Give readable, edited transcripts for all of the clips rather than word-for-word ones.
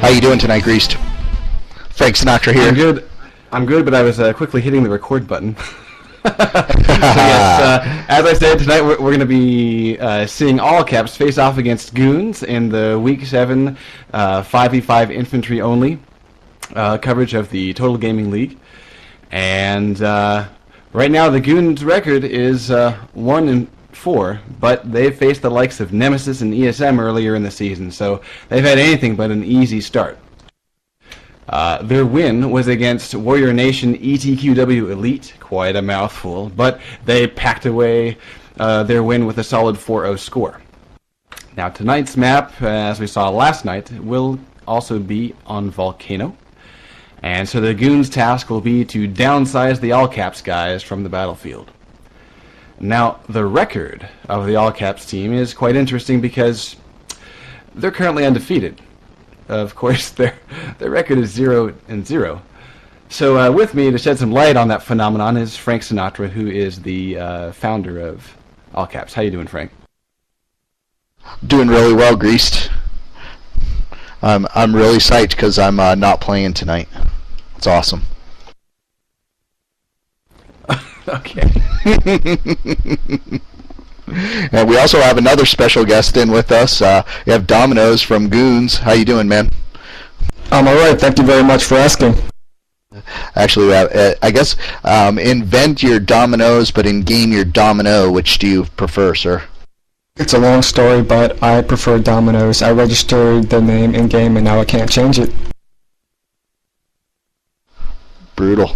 How you doing tonight, Greased? Frank Sinatra here. I'm good, but I was quickly hitting the record button. So yes, as I said, tonight we're going to be seeing all caps face off against goons in the Week 7 5v5 infantry only coverage of the Total Gaming League. And right now the goons' record is 1-4, but they've faced the likes of Nemesis and ESM earlier in the season, so they've had anything but an easy start. Their win was against Warrior Nation ETQW Elite, quite a mouthful, but they packed away their win with a solid 4-0 score. Now tonight's map, as we saw last night, will also be on Volcano, and so the goons' task will be to downsize the all caps guys from the battlefield. Now the record of the all caps team is quite interesting because they're currently undefeated. Of course, their record is 0-0. So with me to shed some light on that phenomenon is Frank Sinatra, who is the founder of All Caps. How you doing, Frank? Doing really well, Greased. I'm really psyched because I'm not playing tonight. It's awesome. Okay. And we also have another special guest in with us. We have Dominoes from Goons. How you doing, man? I'm alright, thank you very much for asking. Actually, I guess invent your Dominoes, but in-game your Domino. Which do you prefer, sir? It's a long story, but I prefer Dominoes. I registered the name in-game and now I can't change it. Brutal.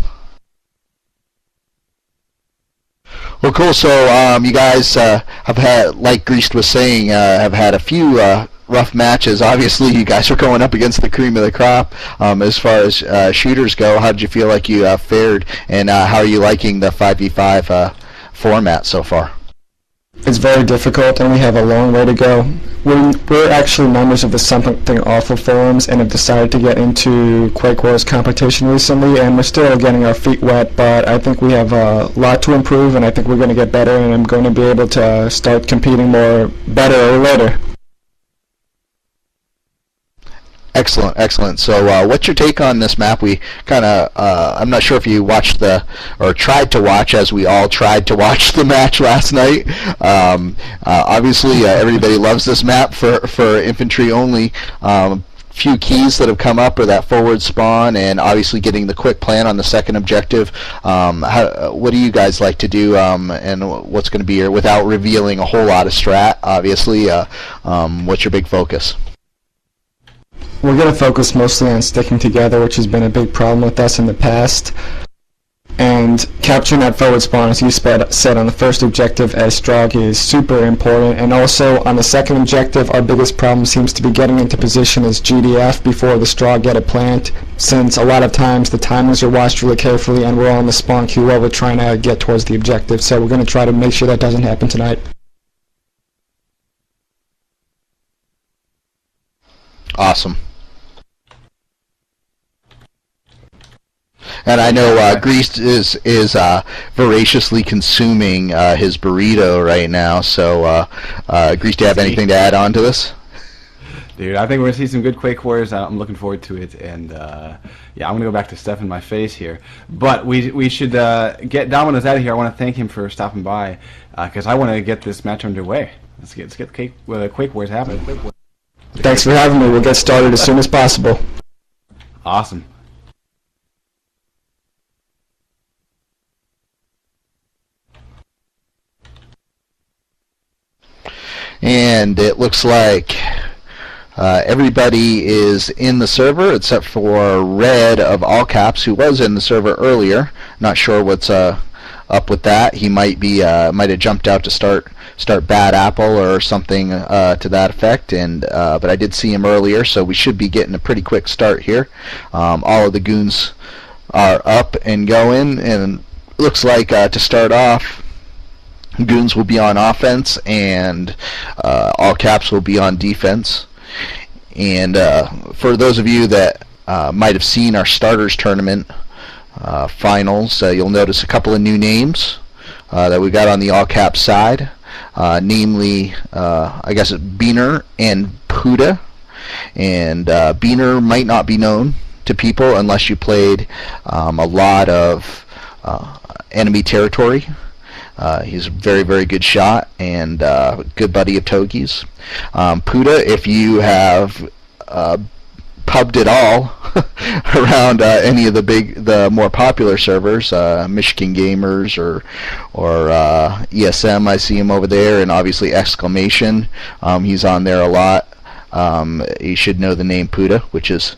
Well, cool. So you guys have had, like Greased was saying, have had a few rough matches. Obviously, you guys are going up against the cream of the crop. As far as shooters go, how did you feel like you fared, and how are you liking the 5v5 format so far? It's very difficult, and we have a long way to go. We're actually members of the Something Awful forums and have decided to get into Quake Wars competition recently, and we're still getting our feet wet, but I think we have a lot to improve, and I think we're going to get better, and I'm going to be able to start competing better later. Excellent, excellent. So what's your take on this map? We kind of, I'm not sure if you watched or tried to watch, as we all tried to watch the match last night. Obviously, everybody loves this map for infantry only. Few keys that have come up are that forward spawn and obviously getting the quick plan on the second objective. What do you guys like to do, and what's going to be your, without revealing a whole lot of strat, obviously, what's your big focus? We're going to focus mostly on sticking together, which has been a big problem with us in the past. And capturing that forward spawn, as you said, on the first objective as Strog is super important. And also on the second objective, our biggest problem seems to be getting into position as GDF before the Strog get a plant, since a lot of times the timings are watched really carefully and we're all in the spawn queue while we're trying to get towards the objective. So we're going to try to make sure that doesn't happen tonight. Awesome. And I know Greased is voraciously consuming his burrito right now. So, Greased, do you have anything to add on to this? Dude, I think we're going to see some good Quake Wars. I'm looking forward to it. And, yeah, I'm going to go back to stuff in my face here. But we should get Domino's out of here. I want to thank him for stopping by, because I want to get this match underway. Let's get the Quake Wars happening. Thanks for having me. We'll get started as soon as possible. Awesome. And it looks like everybody is in the server except for Red of All Caps, who was in the server earlier. Not sure what's up with that. He might have jumped out to start Bad Apple or something to that effect. And but I did see him earlier, so we should be getting a pretty quick start here. All of the goons are up and going, and it looks like to start off, Goons will be on offense, and All Caps will be on defense. And for those of you that might have seen our starters tournament finals, you'll notice a couple of new names that we got on the All Caps side, namely, I guess, Beaner and Puda. And Beaner might not be known to people unless you played a lot of Enemy Territory. He's a very, very good shot and good buddy of Togi's. Puda, if you have pubbed at all around any of the more popular servers, Michigan Gamers or ESM, I see him over there, and obviously Exclamation. He's on there a lot. You should know the name Puda, which is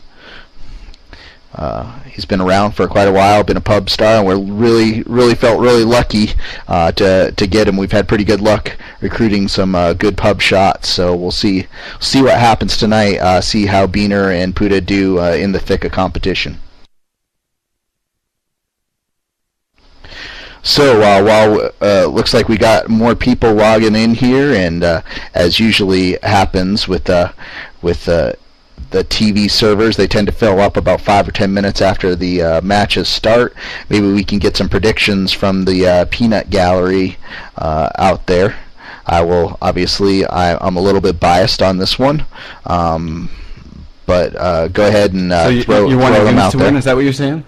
he's been around for quite a while, been a pub star, and we're really felt really lucky to get him. We've had pretty good luck recruiting some good pub shots, so we'll see what happens tonight. See how Beaner and Puda do in the thick of competition. So while looks like we got more people logging in here, and as usually happens with the TV servers, they tend to fill up about 5 or 10 minutes after the matches start. Maybe we can get some predictions from the peanut gallery out there. I'm a little bit biased on this one, but go ahead and throw them out there. Win? Is that what you're saying?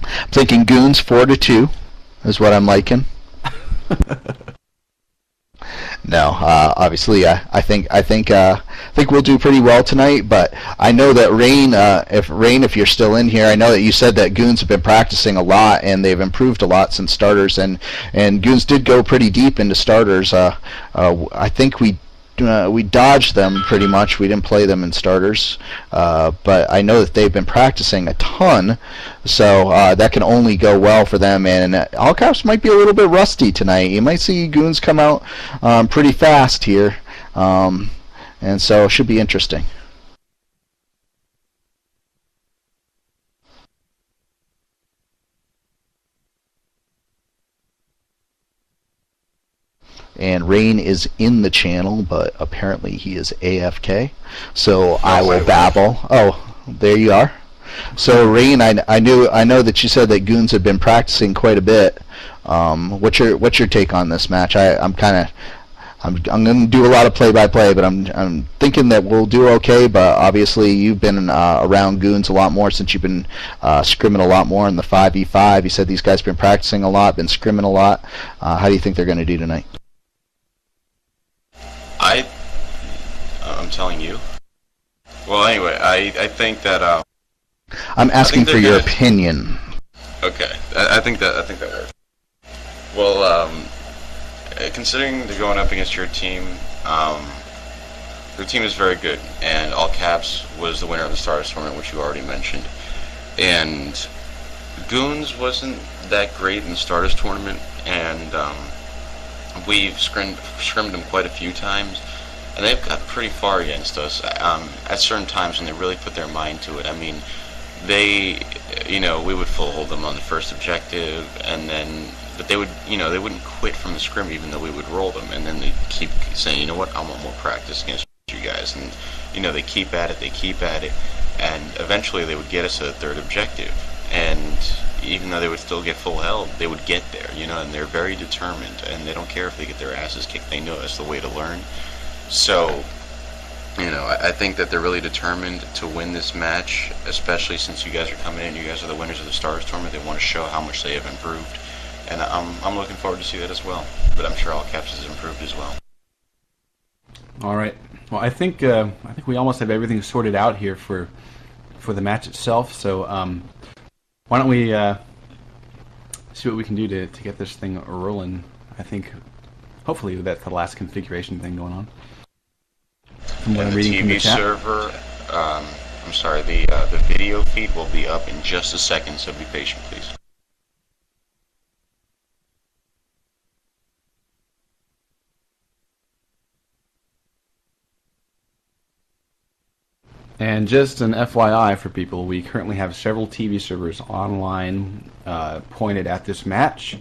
I'm thinking Goons 4-2 is what I'm liking. No, obviously, I think we'll do pretty well tonight. But I know that Rain, if you're still in here, I know that you said that Goons have been practicing a lot and they've improved a lot since starters, and Goons did go pretty deep into starters. I think we dodged them pretty much. We didn't play them in starters, but I know that they've been practicing a ton, so that can only go well for them. And allcaps might be a little bit rusty tonight. You might see Goons come out pretty fast here, and so it should be interesting. And Rain is in the channel, but apparently he is AFK. So I will babble. Oh, there you are. So Rain, I know that you said that Goons have been practicing quite a bit. What's your take on this match? I'm going to do a lot of play-by-play, but I'm thinking that we'll do okay. But obviously, you've been around Goons a lot more since you've been scrimming a lot more in the 5v5. You said these guys have been practicing a lot, been scrimming a lot. How do you think they're going to do tonight? I'm telling you. Well, anyway, I think that I'm asking for your opinion. Okay, I think that works. Well, considering they're going up against your team is very good, and allcaps was the winner of the Stars tournament, which you already mentioned. And Goons wasn't that great in the Stars tournament, and we've scrimmed them quite a few times, and they've got pretty far against us at certain times when they really put their mind to it. I mean, we would full hold them on the first objective, but they would, they wouldn't quit from the scrim even though we would roll them, and then they'd keep saying, you know what, I want more practice against you guys, and they keep at it, and eventually they would get us a third objective, and even though they would still get full held, they would get there, and they're very determined, and they don't care if they get their asses kicked. They know that's the way to learn. So, I think that they're really determined to win this match, especially since you guys are coming in. You guys are the winners of the Stars tournament. They want to show how much they have improved, and I'm looking forward to see that as well. But I'm sure allcaps has improved as well. All right. Well, I think we almost have everything sorted out here for the match itself. So why don't we see what we can do to get this thing rolling? I think hopefully that's the last configuration thing going on. And the TV server, the video feed will be up in just a second, so be patient, please. And just an FYI for people, we currently have several TV servers online pointed at this match.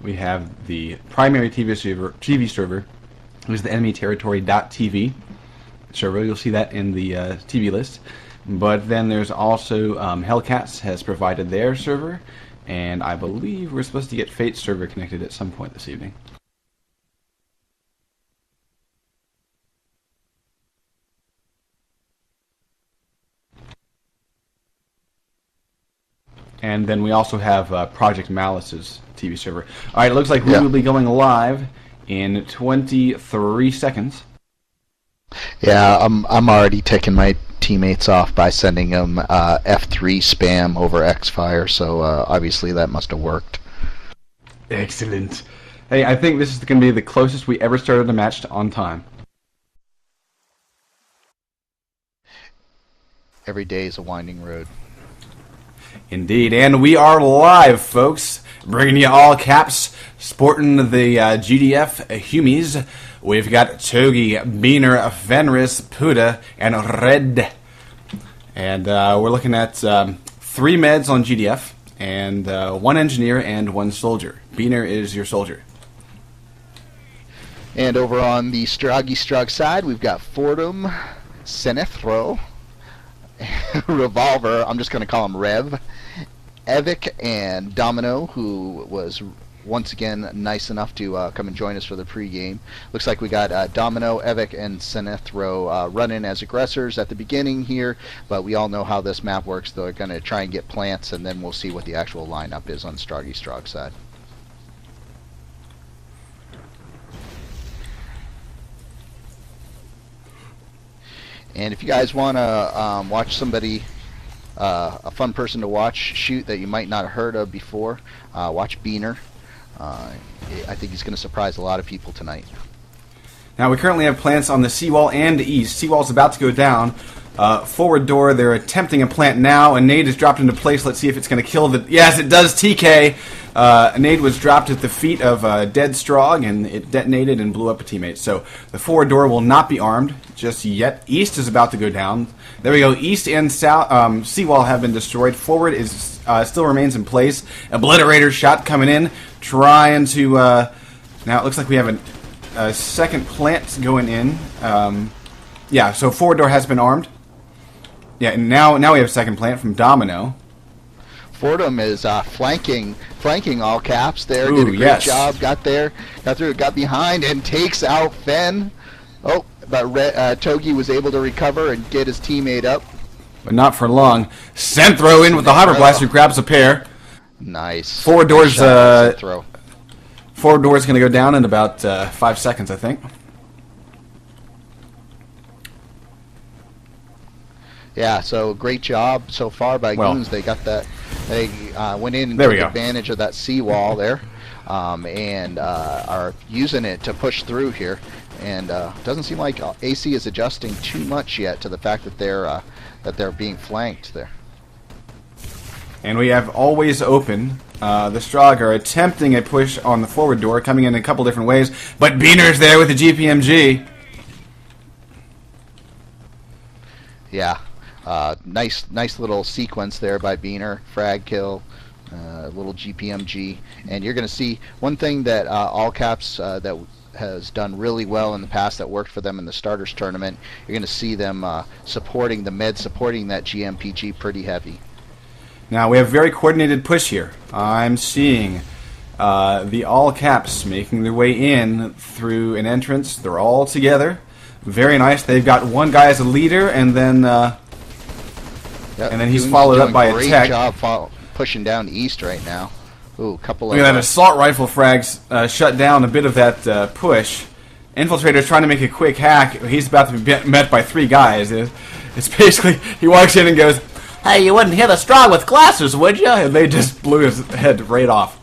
We have the primary TV server, which is the Enemy Territory.TV server. You'll see that in the TV list. But then there's also Hellcats has provided their server, and I believe we're supposed to get Fate's server connected at some point this evening. And then we also have Project Malice's TV server. All right, it looks like we will be going live in 23 seconds. Yeah, I'm already ticking my teammates off by sending them F3 spam over Xfire, so obviously that must have worked. Excellent. Hey, I think this is going to be the closest we ever started a match to on time. Every day is a winding road. Indeed, and we are live, folks, bringing you all caps, sporting the GDF Humies. We've got Togi, Beaner, Fenris, Puda, and Red. And we're looking at 3 meds on GDF, and 1 engineer and 1 soldier. Beaner is your soldier. And over on the Strog side, we've got Fordham, Senethro, Revolver, I'm just going to call him Rev, Evic, and Domino, who was once again nice enough to come and join us for the pregame. Looks like we got Domino, Evic, and Senethro running as aggressors at the beginning here, but we all know how this map works. They're going to try and get plants, and then we'll see what the actual lineup is on Strog side. And if you guys want to watch somebody, a fun person to watch shoot that you might not have heard of before, watch Beaner. I think he's going to surprise a lot of people tonight. Now we currently have plants on the seawall and east. Seawall's about to go down. Forward door, they're attempting a plant now. A nade is dropped into place. Let's see if it's going to kill the... Yes, it does, TK. A nade was dropped at the feet of dead Strog, and it detonated and blew up a teammate. So the forward door will not be armed just yet. East is about to go down. There we go. East and south seawall have been destroyed. Forward is still remains in place. Obliterator shot coming in, trying to... now it looks like we have a second plant going in. Yeah, so forward door has been armed. Yeah, and now we have a second plant from Domino. Fordham is flanking all caps there. Ooh, did a great job. Got there, got through, got behind, and takes out Fen. Oh, but Togi was able to recover and get his teammate up. But not for long. Senthro in with the Hyper Blast, who grabs a pair. Nice. Forward door's forward door's going to go down in about 5 seconds, I think. Yeah, so great job so far by Goons. They got that. They went in and took advantage of that seawall there, and are using it to push through here. And doesn't seem like AC is adjusting too much yet to the fact that they're being flanked there. And we have always open. The Strog are attempting a push on the forward door, coming in a couple different ways, but Beaner's there with the GPMG. Yeah. Nice little sequence there by Beaner, frag kill, little GPMG, and you're going to see one thing that all caps that has done really well in the past that worked for them in the starters tournament. You're going to see them supporting the med, supporting that GMPG pretty heavy. Now we have very coordinated push here. I'm seeing the all caps making their way in through an entrance. They're all together. Very nice. They've got one guy as a leader, and then he's followed up by a tech. Great job pushing down east right now. Ooh, couple of... Look at that assault rifle frags shut down a bit of that push. Infiltrator's trying to make a quick hack. He's about to be met by 3 guys. It's basically, he walks in and goes, "Hey, you wouldn't hit a Strog with glasses, would you?" And they just blew his head right off.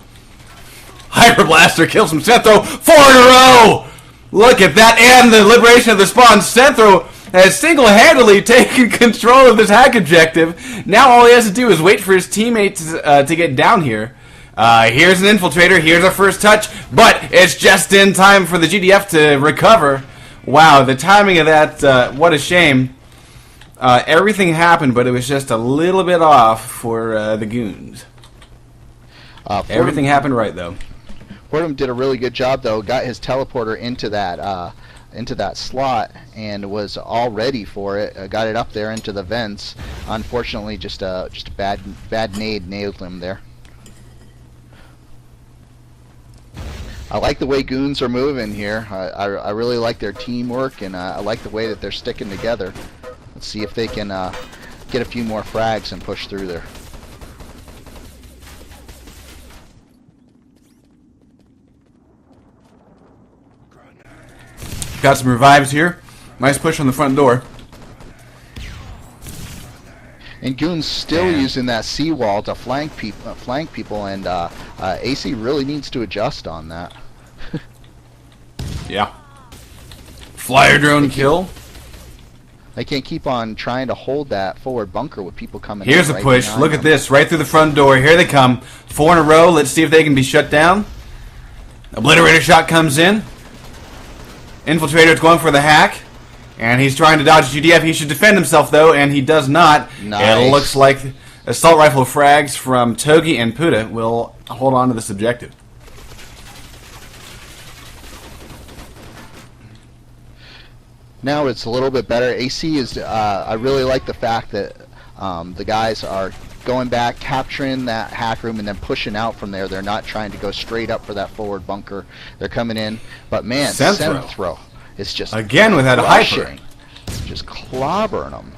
Hyper Blaster kills him. Senthro, 4 in a row! Look at that, and the liberation of the spawn. Senthro has single-handedly taken control of this hack objective. Now all he has to do is wait for his teammates to get down here. Here's an infiltrator, here's our first touch, but it's just in time for the GDF to recover. Wow, the timing of that, what a shame. Everything happened, but it was just a little bit off for the Goons. Everything happened right, though. Fordham did a really good job, though. Got his teleporter into that slot and was all ready for it. Got it up there into the vents. Unfortunately, just a bad nade nailed him there. I like the way Goons are moving here. I really like their teamwork, and I like the way that they're sticking together. Let's see if they can get a few more frags and push through there. Got some revives here. Nice push on the front door. And Goon's still using that seawall to flank people, and AC really needs to adjust on that. Yeah. Flyer drone kill. They can't keep on trying to hold that forward bunker with people coming Here's in a right push. behind Look them. at this. Right through the front door. Here they come. 4 in a row. Let's see if they can be shut down. Obliterator shot comes in. Infiltrator's going for the hack. And he's trying to dodge GDF. He should defend himself, though, and he does not. Nice. It looks like assault rifle frags from Togi and Puda will hold on to this objective. Now it's a little bit better. AC is. I really like the fact that the guys are going back, capturing that hack room, and then pushing out from there. They're not trying to go straight up for that forward bunker. They're coming in, but man, Senthro is just again without a hyper, just clobbering them.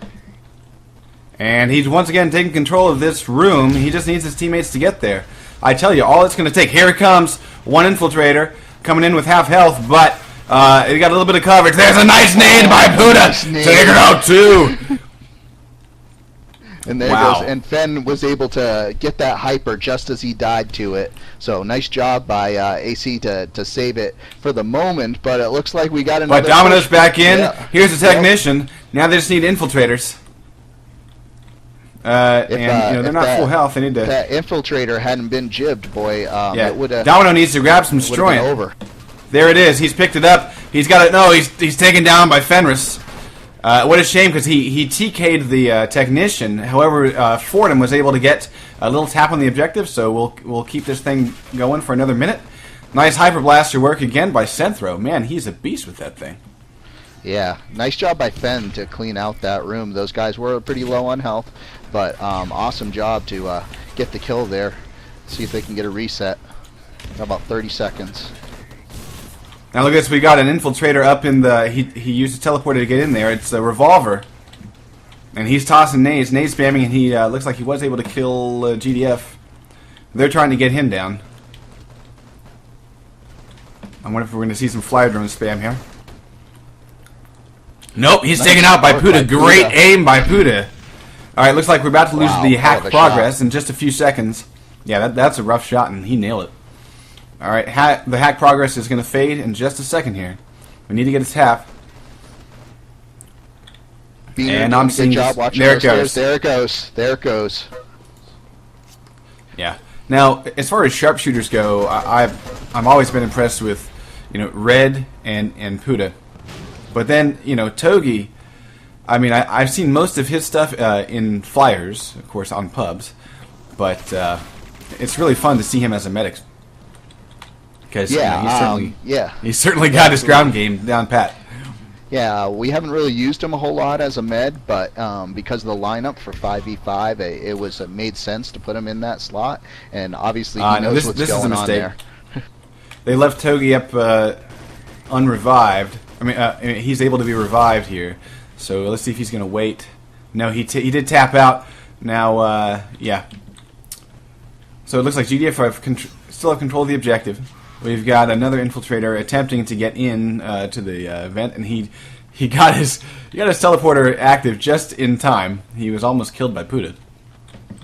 And he's once again taking control of this room. He just needs his teammates to get there. I tell you, all it's going to take. Here it comes, one infiltrator coming in with half health, but he got a little bit of coverage. There's a nice nade by Puda. Take her out too. And there goes. And Fen was able to get that hyper just as he died to it. So nice job by AC to save it for the moment. But it looks like we got another. But Domino's back in. Yeah. Here's the technician. Now they just need infiltrators. They're not full health. They need to. If that infiltrator hadn't been jibbed, boy, it would have. Domino needs to grab some destroying. Over. There it is. He's picked it up. He's got it. No, he's taken down by Fenris. What a shame, because he TK'd the technician. However, Fordham was able to get a little tap on the objective, so we'll keep this thing going for another minute. Nice hyperblaster work again by Senthro. Man, he's a beast with that thing. Yeah, nice job by Fen to clean out that room. Those guys were pretty low on health, but awesome job to get the kill there. See if they can get a reset. Got about 30 seconds. Now look at this, we got an infiltrator up in the, he used a teleporter to get in there. It's a revolver. And he's tossing nades, nade spamming, and he looks like he was able to kill GDF. They're trying to get him down. I wonder if we're going to see some flyer drone spam here. Nope, he's taken out by Puda. Great aim by Puda. Alright, looks like we're about to lose the hack progress in just a few seconds. Yeah, that's a rough shot, and he nailed it. Alright, the hack progress is going to fade in just a second here. We need to get a tap. And I'm seeing this. There it goes. There it goes. There it goes. Yeah. Now, as far as sharpshooters go, I've always been impressed with, Red and Puda. But then, Togi, I mean, I've seen most of his stuff in flyers, of course, on pubs. But it's really fun to see him as a medic. Because he's certainly got his ground game down pat. Yeah, we haven't really used him a whole lot as a med, but because of the lineup for 5v5, it made sense to put him in that slot, and obviously he knows what's going on there. They left Togi up unrevived. I mean, he's able to be revived here, so let's see if he's going to wait. No, he did tap out. Now, yeah. So it looks like GDF still have control of the objective. We've got another infiltrator attempting to get in to the vent, and he got his teleporter active just in time. He was almost killed by Puda.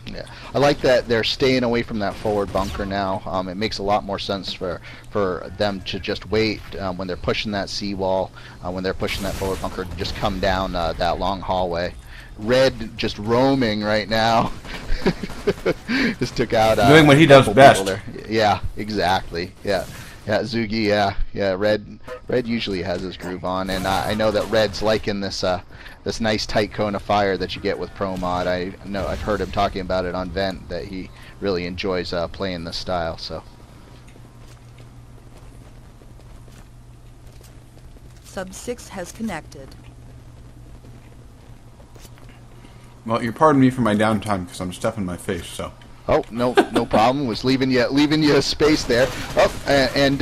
Yeah, I like that they're staying away from that forward bunker now. It makes a lot more sense for them to just wait when they're pushing that seawall, when they're pushing that forward bunker, to just come down that long hallway. Red just roaming right now. Just took out doing what he does best. There. Yeah, exactly. Yeah, Zugi. Yeah. Red usually has his groove on, and I know that Red's liking this this nice tight cone of fire that you get with Pro Mod. I know I've heard him talking about it on Vent, that he really enjoys playing this style. So. Sub 6 has connected. Well, you're pardoning me for my downtime because I'm stuffing my face. So. Oh, no problem. Was leaving you space there. Oh, and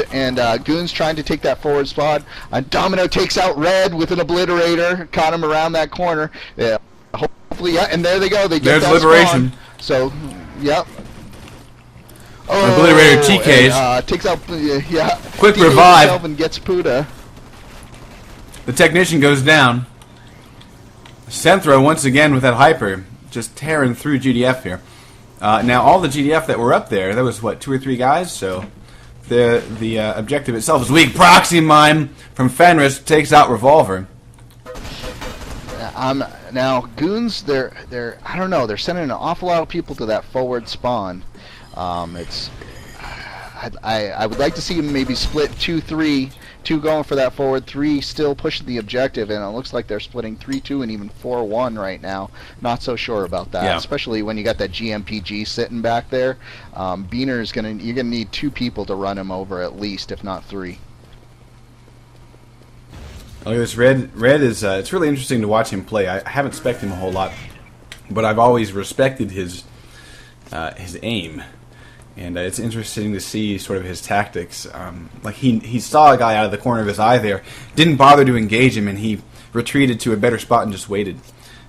Goon's trying to take that forward spot. Domino takes out Red with an obliterator. Caught him around that corner. Yeah, hopefully, yeah. And there they go. They get There's that liberation. Spawn. So, yep. Oh, obliterator TKs. And, takes out. Yeah. Quick TKs revive. And gets Puda. The technician goes down. Senthro once again with that hyper, just tearing through GDF here. Now all the GDF that were up there, was what, 2 or 3 guys, so the objective itself is weak. Proxy mine from Fenris takes out Revolver. Now goons, they're I don't know, they're sending an awful lot of people to that forward spawn. I would like to see them maybe split 2-3, 2 going for that forward, 3 still pushing the objective, and it looks like they're splitting 3-2 and even 4-1 right now. Not so sure about that, especially when you got that GMPG sitting back there. Beaner's you're gonna need 2 people to run him over at least, if not 3. Look at this Red. Red is it's really interesting to watch him play. I haven't spec'd him a whole lot, but I've always respected his aim. And it's interesting to see sort of his tactics. Like he saw a guy out of the corner of his eye there, didn't bother to engage him, and he retreated to a better spot and just waited.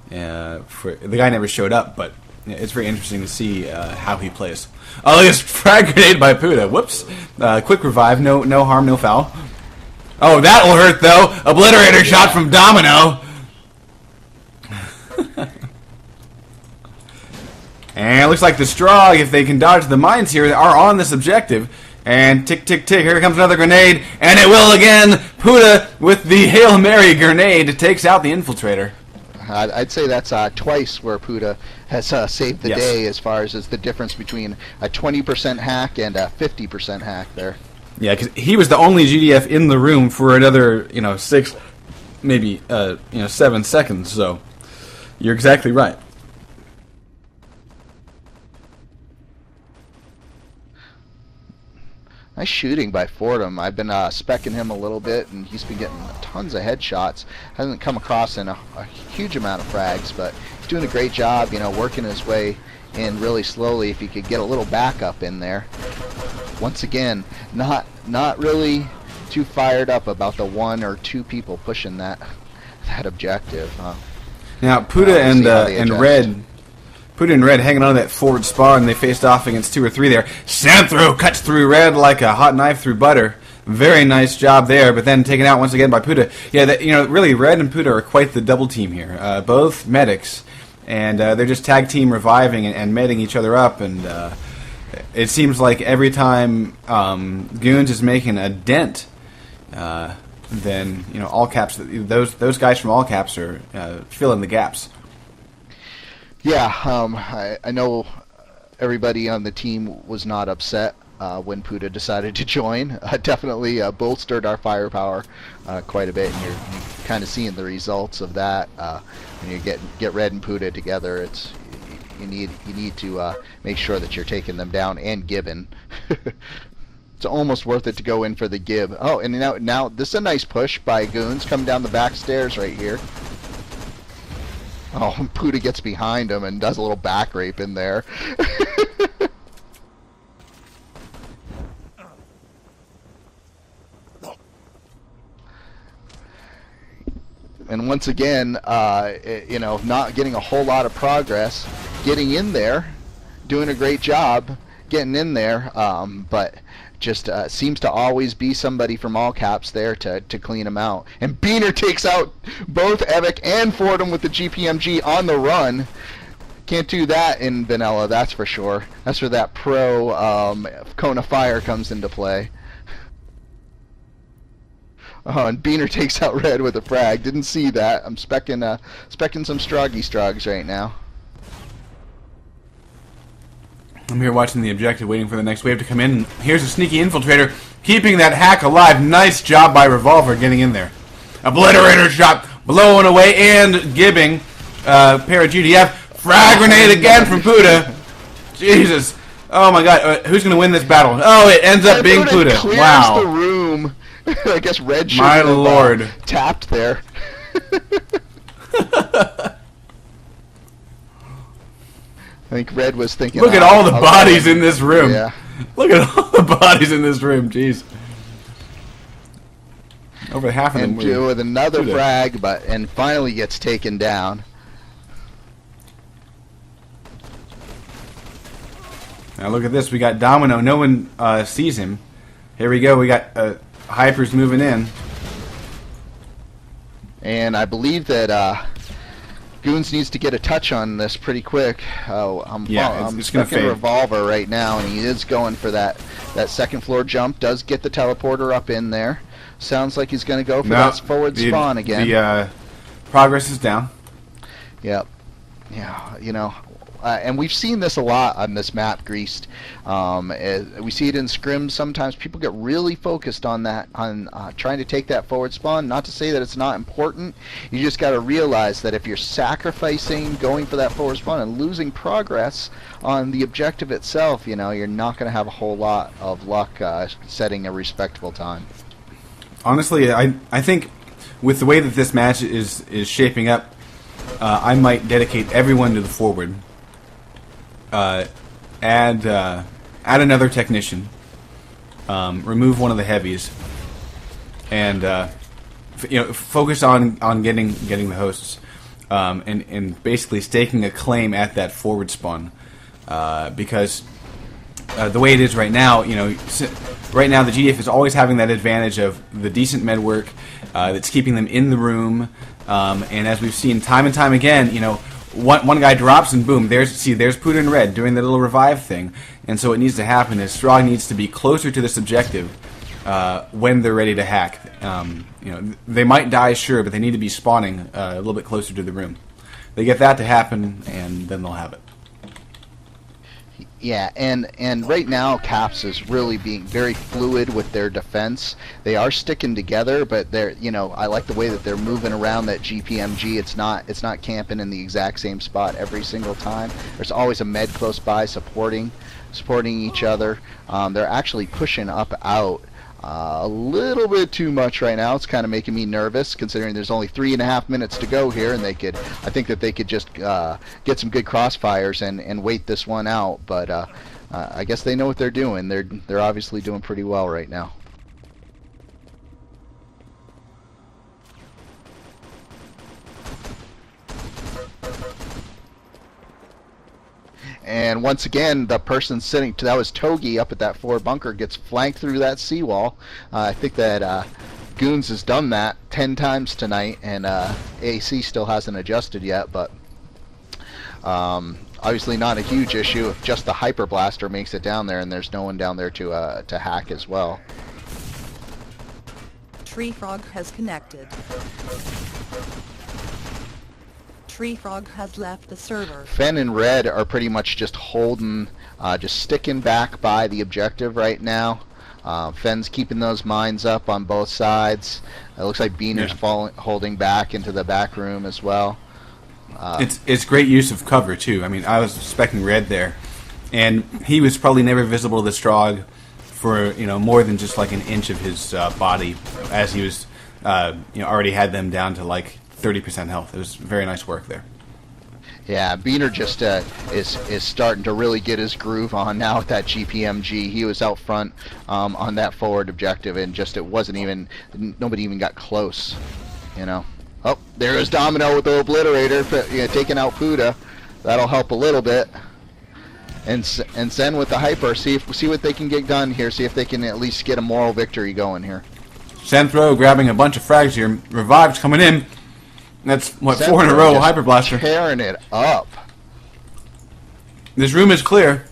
The guy never showed up, but it's very interesting to see how he plays. Oh, look at this frag grenade by Puda. Whoops. Quick revive. No harm, no foul. Oh, that'll hurt though. Obliterator shot from Domino. And it looks like the Strog, if they can dodge the mines here, are on this objective. And tick, tick, tick, here comes another grenade. And it will again. Puda with the Hail Mary grenade takes out the Infiltrator. I'd say that's twice where Puda has saved the day as far as the difference between a 20% hack and a 50% hack there. Yeah, because he was the only GDF in the room for another, 6, maybe, 7 seconds. So you're exactly right. Nice shooting by Fordham. I've been specking him a little bit, and he's been getting tons of headshots. Hasn't come across in a huge amount of frags, but he's doing a great job, working his way in really slowly. If he could get a little backup in there. Once again, not really too fired up about the 1 or 2 people pushing that objective. Now Puda and Red. Puda and Red hanging on to that forward spawn. They faced off against 2 or 3 there. Santhro cuts through Red like a hot knife through butter. Very nice job there, but then taken out once again by Puda. Yeah, really, Red and Puda are quite the double team here. Both medics, and they're just tag team reviving and medding each other up. And it seems like every time Goons is making a dent, then all caps. Those guys from all caps are filling the gaps. Yeah, I know everybody on the team was not upset when Puda decided to join. Definitely bolstered our firepower quite a bit, and you're kind of seeing the results of that. When you get Red and Puda together, you need to make sure that you're taking them down and gibbing. It's almost worth it to go in for the gib. Oh, and now this is a nice push by Goons coming down the back stairs right here. Oh, Puda gets behind him and does a little back rape in there. And once again, not getting a whole lot of progress, getting in there, doing a great job getting in there, but just seems to always be somebody from all caps there to clean him out. And Beaner takes out both Evic and Fordham with the GPMG on the run. Can't do that in vanilla, that's for sure. That's where that pro Cone of Fire comes into play. Oh, and Beaner takes out Red with a frag. Didn't see that. I'm specking some Strogs right now. I'm here watching the objective, waiting for the next wave to come in. Here's a sneaky Infiltrator, keeping that hack alive. Nice job by Revolver getting in there. Obliterator shot, blowing away and gibbing. Pair of GDF. Frag grenade again from Puda. Jesus. Oh my god. Who's going to win this battle? Oh, it ends up being Puda. Wow. The room. I guess Red should my lord. Tapped there. I think Red was thinking. Look at all the bodies in this room. Yeah. Look at all the bodies in this room. Jeez. Over half of them. And with another frag, and finally gets taken down. Now look at this. We got Domino. No one sees him. Here we go. We got Hypers moving in. And I believe that Goons needs to get a touch on this pretty quick. I'm it's gonna stuck in fade. Revolver right now, and he is going for that second floor jump. Does get the teleporter up in there. Sounds like he's going to go for that forward spawn again. The progress is down. Yep. Yeah, you know, and we've seen this a lot on this map, Greased. We see it in scrims sometimes. People get really focused on that, on trying to take that forward spawn. Not to say that it's not important. You just got to realize that if you're sacrificing going for that forward spawn and losing progress on the objective itself, you know, you're not going to have a whole lot of luck setting a respectable time. Honestly, I think with the way that this match is shaping up, I might dedicate everyone to the forward. Add another technician. Remove one of the heavies, and focus on getting the hosts, and basically staking a claim at that forward spawn, because the way it is right now, right now the GDF is always having that advantage of the decent med work that's keeping them in the room, and as we've seen time and time again, one guy drops and boom, there's Puda in red doing the little revive thing, and so what needs to happen is Strog needs to be closer to this objective when they're ready to hack. They might die, sure, but they need to be spawning a little bit closer to the room. They get that to happen, and then they'll have it. Yeah, and right now Caps is really being very fluid with their defense. They are sticking together, but they're, I like the way that they're moving around that GPMG. It's not camping in the exact same spot every single time. There's always a med close by supporting each other. They're actually pushing up out a little bit too much right now. It's kind of making me nervous, considering there's only 3.5 minutes to go here, and I think that they could just get some good crossfires and wait this one out. But I guess they know what they're doing. They're obviously doing pretty well right now. And once again, the person sitting, that was Togi up at that forward bunker, gets flanked through that seawall. I think that Goons has done that 10 times tonight, and AC still hasn't adjusted yet, but obviously not a huge issue if just the Hyper Blaster makes it down there and there's no one down there to hack as well. Tree Frog has connected. Tree Frog has left the server. Fen and Red are pretty much just holding, just sticking back by the objective right now. Fen's keeping those mines up on both sides. It looks like Beaner's holding back into the back room as well. It's great use of cover too. I mean, I was expecting Red there, and he was probably never visible to the Strog for more than just like an inch of his body, as he was already had them down to like 30% health. It was very nice work there. Yeah, Beaner just is starting to really get his groove on now with that GPMG. He was out front on that forward objective, and just nobody even got close. Oh, there is Domino with the Obliterator, taking out Puda. That'll help a little bit. And Zen with the Hyper. See what they can get done here. See if they can at least get a moral victory going here. Senthro grabbing a bunch of frags here. Revive's coming in. That's, what, 4 in a row, Hyper Blaster. Tearing it up. This room is clear.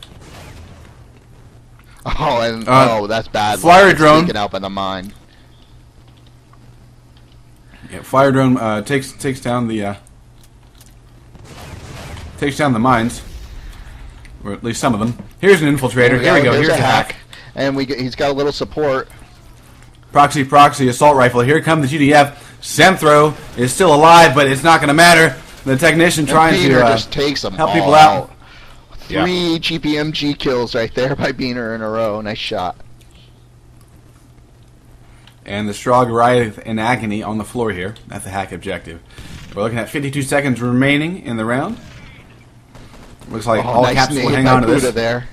Oh, and that's bad. Flyer drone. Sneaking out by the mine. Yeah, Flyer drone takes down the mines, or at least some of them. Here's an infiltrator. Here we go. Here's a hack. And he's got a little support. Proxy assault rifle. Here come the GDF. Senthro is still alive, but it's not going to matter. The technician trying to just takes them help all people out. 3 GPMG kills right there by Beaner in a row. Nice shot. And the Strog writhe in agony on the floor here at the hack objective. We're looking at 52 seconds remaining in the round. Looks like all nice caps will hang on to this. There.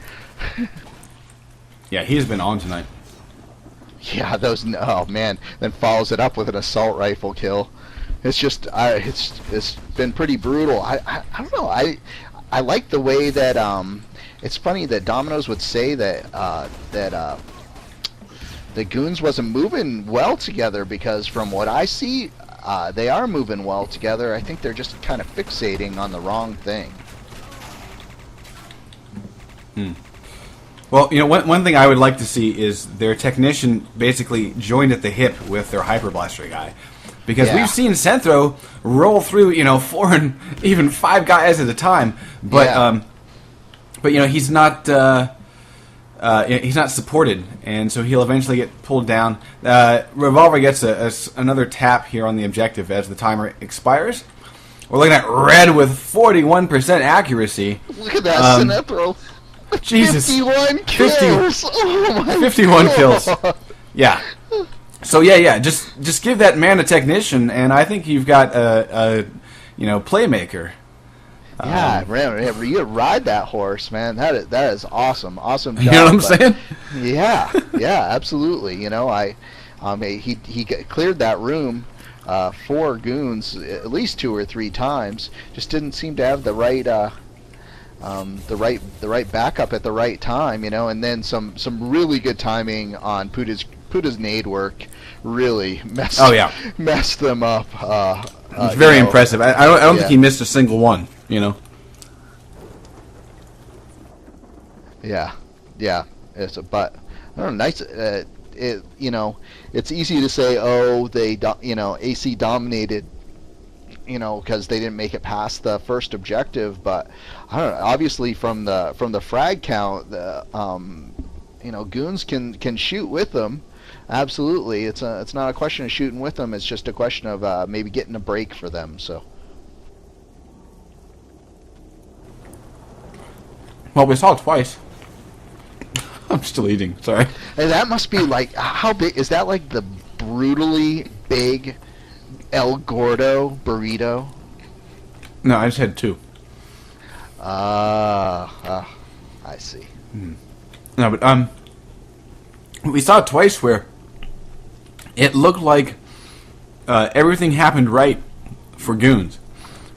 Yeah, he's been on tonight. Yeah, oh man, then follows it up with an assault rifle kill. It's just, it's been pretty brutal. I don't know. I like the way that it's funny that Dominoes would say that the Goons wasn't moving well together, because from what I see, they are moving well together. I think they're just kind of fixating on the wrong thing. Well, one thing I would like to see is their technician basically joined at the hip with their Hyper Blaster guy. Because we've seen Centro roll through, 4 and even 5 guys at a time, but he's not supported, and so he'll eventually get pulled down. Revolver gets another tap here on the objective as the timer expires. We're looking at red with 41% accuracy. Look at that Sinestro. Jesus, 51 kills. Oh my 51 God. kills. Yeah. So yeah, just give that man a technician, and I think you've got a playmaker. Yeah, man, you ride that horse, man. That is awesome, awesome job. You know what I'm saying? Yeah, absolutely. He cleared that room for goons at least 2 or 3 times. Just didn't seem to have the right backup at the right time, and then some really good timing on Puta's nade work really messed them up. It's very impressive. I don't think he missed a single one. Yeah. It's but I don't know. Nice. It's easy to say, oh, they AC dominated. Because they didn't make it past the first objective, but I don't know. Obviously, from the frag count, goons can shoot with them. Absolutely, it's not a question of shooting with them. It's just a question of maybe getting a break for them. So. Well, we saw it twice. I'm still eating. Sorry. And that must be like, how big is that? Like the brutally big El Gordo burrito? No, I just had 2. I see. No, but we saw it twice where it looked like everything happened right for goons,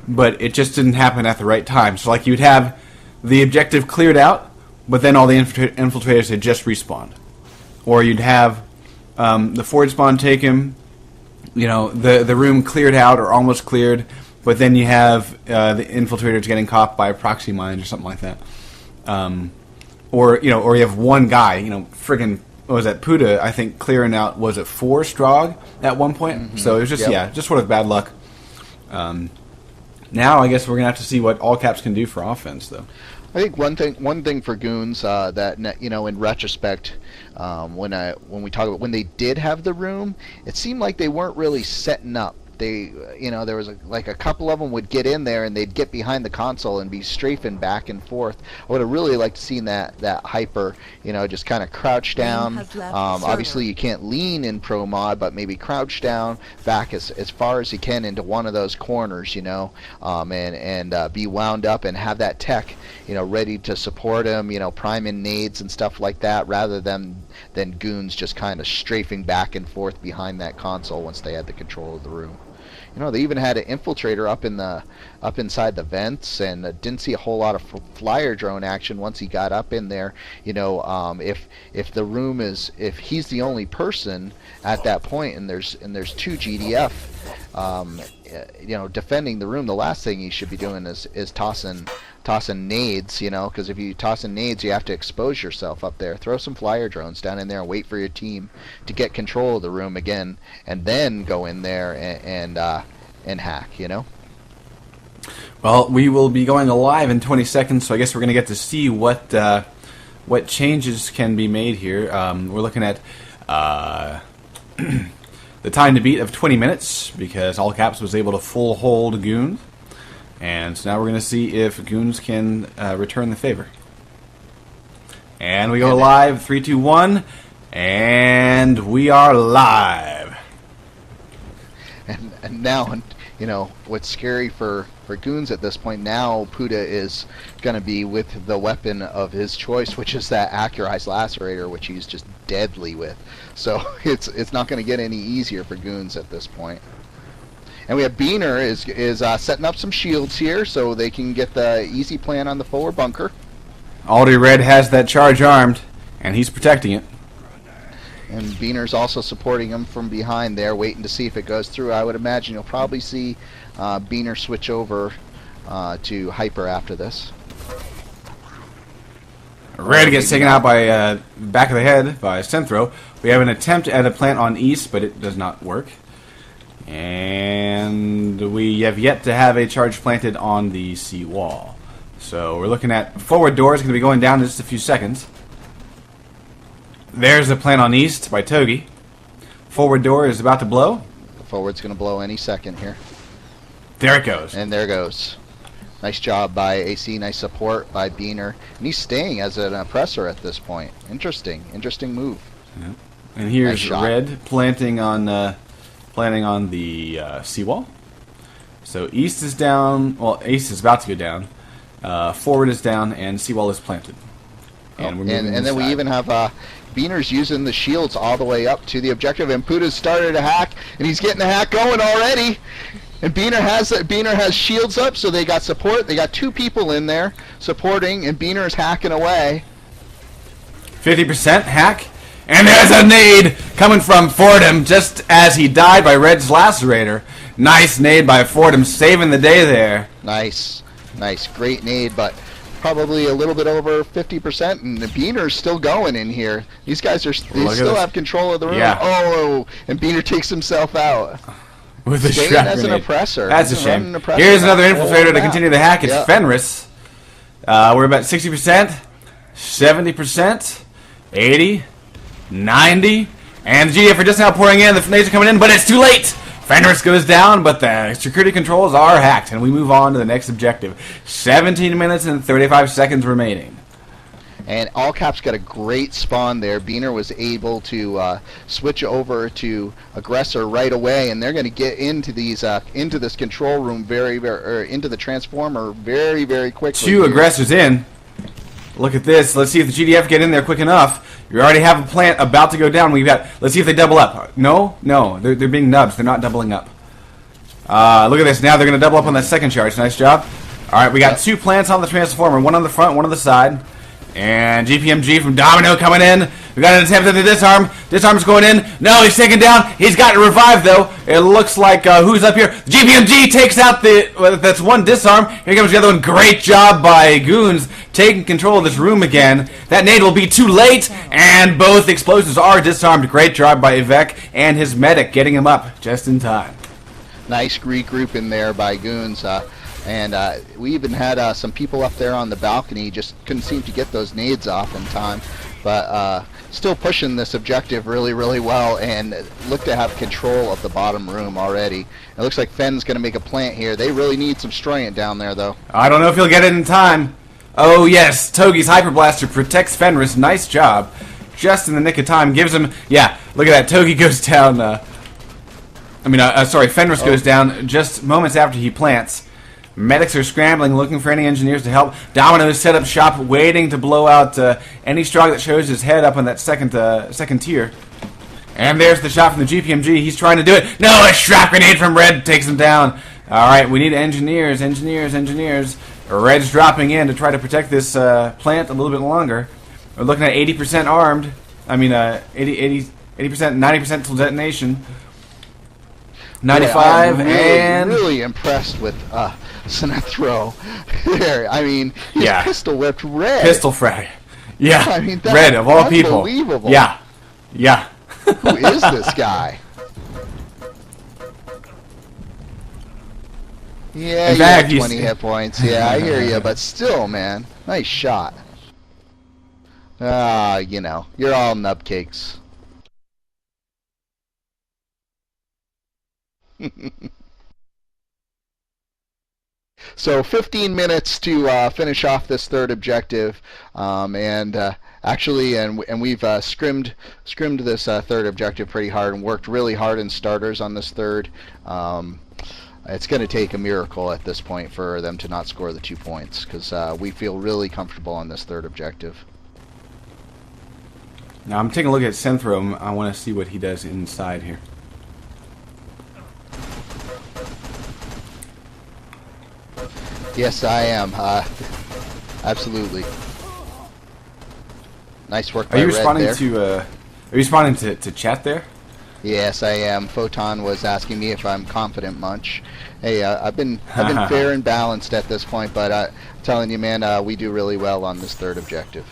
but it just didn't happen at the right time. So, like, you'd have the objective cleared out, but then all the infiltrators had just respawned, or you'd have the forward spawn taken. The room cleared out or almost cleared, but then you have the infiltrators getting caught by proxy mines or something like that. Or you have one guy, friggin' what was that, Puda, I think, clearing out, was it 4 Strog at one point? Mm-hmm. So it was just, just sort of bad luck. Now I guess we're going to have to see what all caps can do for offense, though. I think one thing for goons that in retrospect, when we talk about when they did have the room, it seemed like they weren't really setting up. They, there was a couple of them would get in there and they'd get behind the console and be strafing back and forth. I would have really liked to seen that hyper, just kind of crouch down. Obviously, you can't lean in Pro Mod, but maybe crouch down back as far as you can into one of those corners, and be wound up and have that tech, ready to support him, priming nades and stuff like that, rather than goons just kind of strafing back and forth behind that console once they had the control of the room. They even had an infiltrator up inside the vents, and didn't see a whole lot of flyer drone action once he got up in there. If the room if he's the only person at that point, and there's 2 GDF, defending the room, the last thing he should be doing is tossing nades, because if you tossing nades, you have to expose yourself up there. Throw some flyer drones down in there and wait for your team to get control of the room again, and then go in there and hack, Well, we will be going live in 20 seconds, so I guess we're going to get to see what changes can be made here. We're looking at the time to beat of 20 minutes, because All Caps was able to full hold goons. And so now we're going to see if goons can return the favor. And we go live, 3, 2, 1, and we are live. And now, what's scary for goons at this point, now Puda is going to be with the weapon of his choice, which is that accurized lacerator, which he's just deadly with. So it's not going to get any easier for goons at this point. And we have Beaner is setting up some shields here so they can get the easy plan on the forward bunker. Already Red has that charge armed, and he's protecting it. And Beaner's also supporting him from behind there, waiting to see if it goes through. I would imagine you'll probably see Beaner switch over to Hyper after this. Red gets taken out by back of the head by Synthro. We have an attempt at a plant on East, but it does not work. And we have yet to have a charge planted on the sea wall. So we're looking at forward door is going to be going down in just a few seconds. There's the plant on East by Togi. Forward door is about to blow. The forward's going to blow any second here. There it goes. And there it goes. Nice job by AC, nice support by Beaner. And he's staying as an oppressor at this point. Interesting move. Yeah. And here's Nice Red planting on the seawall. So East is down. Well, East is about to go down. Forward is down, and seawall is planted. And, we're moving and then we inside. even have Beaner's using the shields all the way up to the objective, and Puda's started a hack, and he's getting the hack going already. And Beaner has shields up, so they got support. They got 2 people in there supporting, and Beaner is hacking away. 50% hack. And there's a nade coming from Fordham just as he died by Red's Lacerator. Nice nade by Fordham, saving the day there. Nice, great nade, but probably a little bit over 50%, and the Beaner's still going in here. These guys they still have control of the room. Yeah. Oh, and Beaner takes himself out. With a Staying shrap as an grenade. oppressor. That's a He's shame. running an oppressor. Here's another Oh, infiltrator to crap. continue the hack. It's Yep. Fenris. We're about 60%, 70%, 80, 90, and the GDF are just now pouring in. The nades are coming in, but it's too late. Fenris goes down, but the security controls are hacked, and we move on to the next objective. 17 minutes and 35 seconds remaining. And All Caps got a great spawn there. Beaner was able to switch over to aggressor right away, and they're going to get into these into this control room into the transformer very quickly. 2 aggressors in. Look at this. Let's see if the GDF get in there quick enough. You already have a plant about to go down. Let's see if they double up. No, they're being nubs. They're not doubling up. Look at this. Now they're going to double up on that second charge. Nice job. All right, we got 2 plants on the transformer. One on the front, one on the side. And GPMG from Domino coming in. We got an attempt at the disarm. Disarm's going in. No, he's taken down. He's got revived though. It looks like who's up here? GPMG takes out that's one disarm. Here comes the other one. Great job by Goons taking control of this room again. That nade will be too late, and both explosives are disarmed. Great job by Ivek and his medic getting him up just in time. Nice regroup in there by Goons. And we even had some people up there on the balcony, just couldn't seem to get those nades off in time. But still pushing this objective really well, and look to have control of the bottom room already. It looks like Fenn's going to make a plant here. They really need some Stroyant down there, though. I don't know if he'll get it in time. Oh yes, Togi's Hyper Blaster protects Fenris. Nice job. Just in the nick of time. Gives him... Yeah, look at that. Togi goes down... Fenris goes down just moments after he plants. Medics are scrambling, looking for any engineers to help. Domino's set up shop, waiting to blow out any Strog that shows his head up on that second tier. And there's the shot from the GPMG. He's trying to do it. No, a shrap grenade from Red takes him down. All right, we need engineers. Red's dropping in to try to protect this plant a little bit longer. We're looking at 80% armed. 80%, 90% till detonation. 95 I'm and... really impressed with Sinethro there. I mean, he pistol whipped Red. Pistol frag. Yeah, I mean, that's Red of all people. Unbelievable. Yeah. Who is this guy? Yeah, In you fact, have 20 hit points. Yeah, I hear you, but still, man, nice shot. You're all nubcakes. So 15 minutes to finish off this third objective, and we've scrimmed this third objective pretty hard and worked really hard in starters on this third. It's going to take a miracle at this point for them to not score the 2 points, because we feel really comfortable on this third objective. Now I'm taking a look at Synthro. I want to see what he does inside here. Yes, I am. Absolutely. Nice work by Are you Red responding there. to? Are you responding to chat there? Yes, I am. Photon was asking me if I'm confident much. Hey, I've been fair and balanced at this point, but I'm telling you, man, we do really well on this third objective.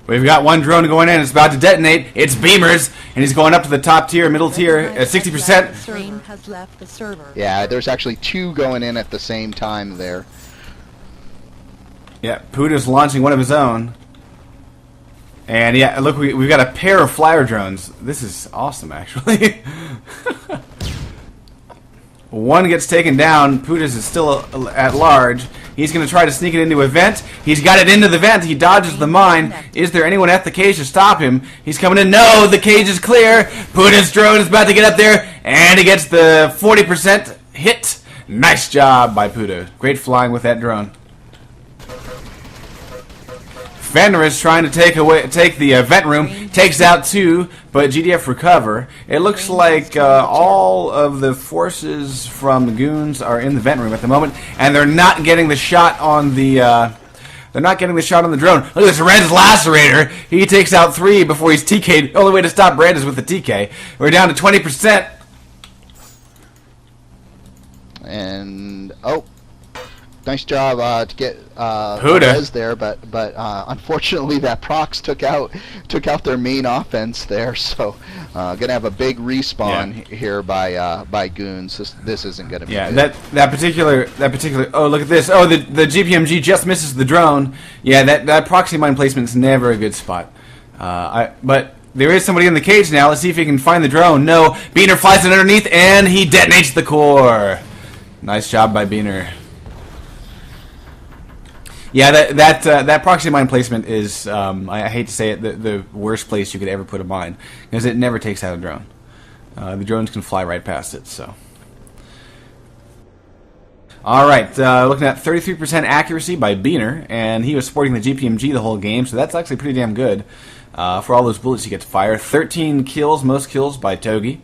We've got one drone going in. It's about to detonate. It's Beamers, and he's going up to the top tier, middle tier at 60%. Stream has left the server. Yeah, there's actually 2 going in at the same time there. Yeah, Puda's launching one of his own. And yeah, look, we've got a pair of flyer drones. This is awesome, actually. One gets taken down. Pudas is still at large. He's going to try to sneak it into a vent. He's got it into the vent. He dodges the mine. Is there anyone at the cage to stop him? He's coming in. No, the cage is clear. Puda's drone is about to get up there, and he gets the 40% hit. Nice job by Puda. Great flying with that drone. Fenrir is trying to take the vent room, takes out 2, but GDF recover. It looks like all of the forces from the goons are in the vent room at the moment, and they're not getting the shot on the drone. Look at this Red's Lacerator. He takes out 3 before he's TK'd. The only way to stop Red is with the TK. We're down to 20%. And nice job to get Puda there, but unfortunately that prox took out their main offense there. So gonna have a big respawn here by goons. This isn't gonna be good. that particular. Oh, look at this. Oh, the GPMG just misses the drone. Yeah, that proxy mine placement is never a good spot. But there is somebody in the cage now. Let's see if he can find the drone. No, Beaner flies it underneath and he detonates the core. Nice job by Beaner. Yeah, that proxy mine placement is, I hate to say it, the worst place you could ever put a mine, because it never takes out a drone. The drones can fly right past it, so. Alright, looking at 33% accuracy by Beaner, and he was sporting the GPMG the whole game, so that's actually pretty damn good for all those bullets he gets to fire. 13 kills, most kills by Togi,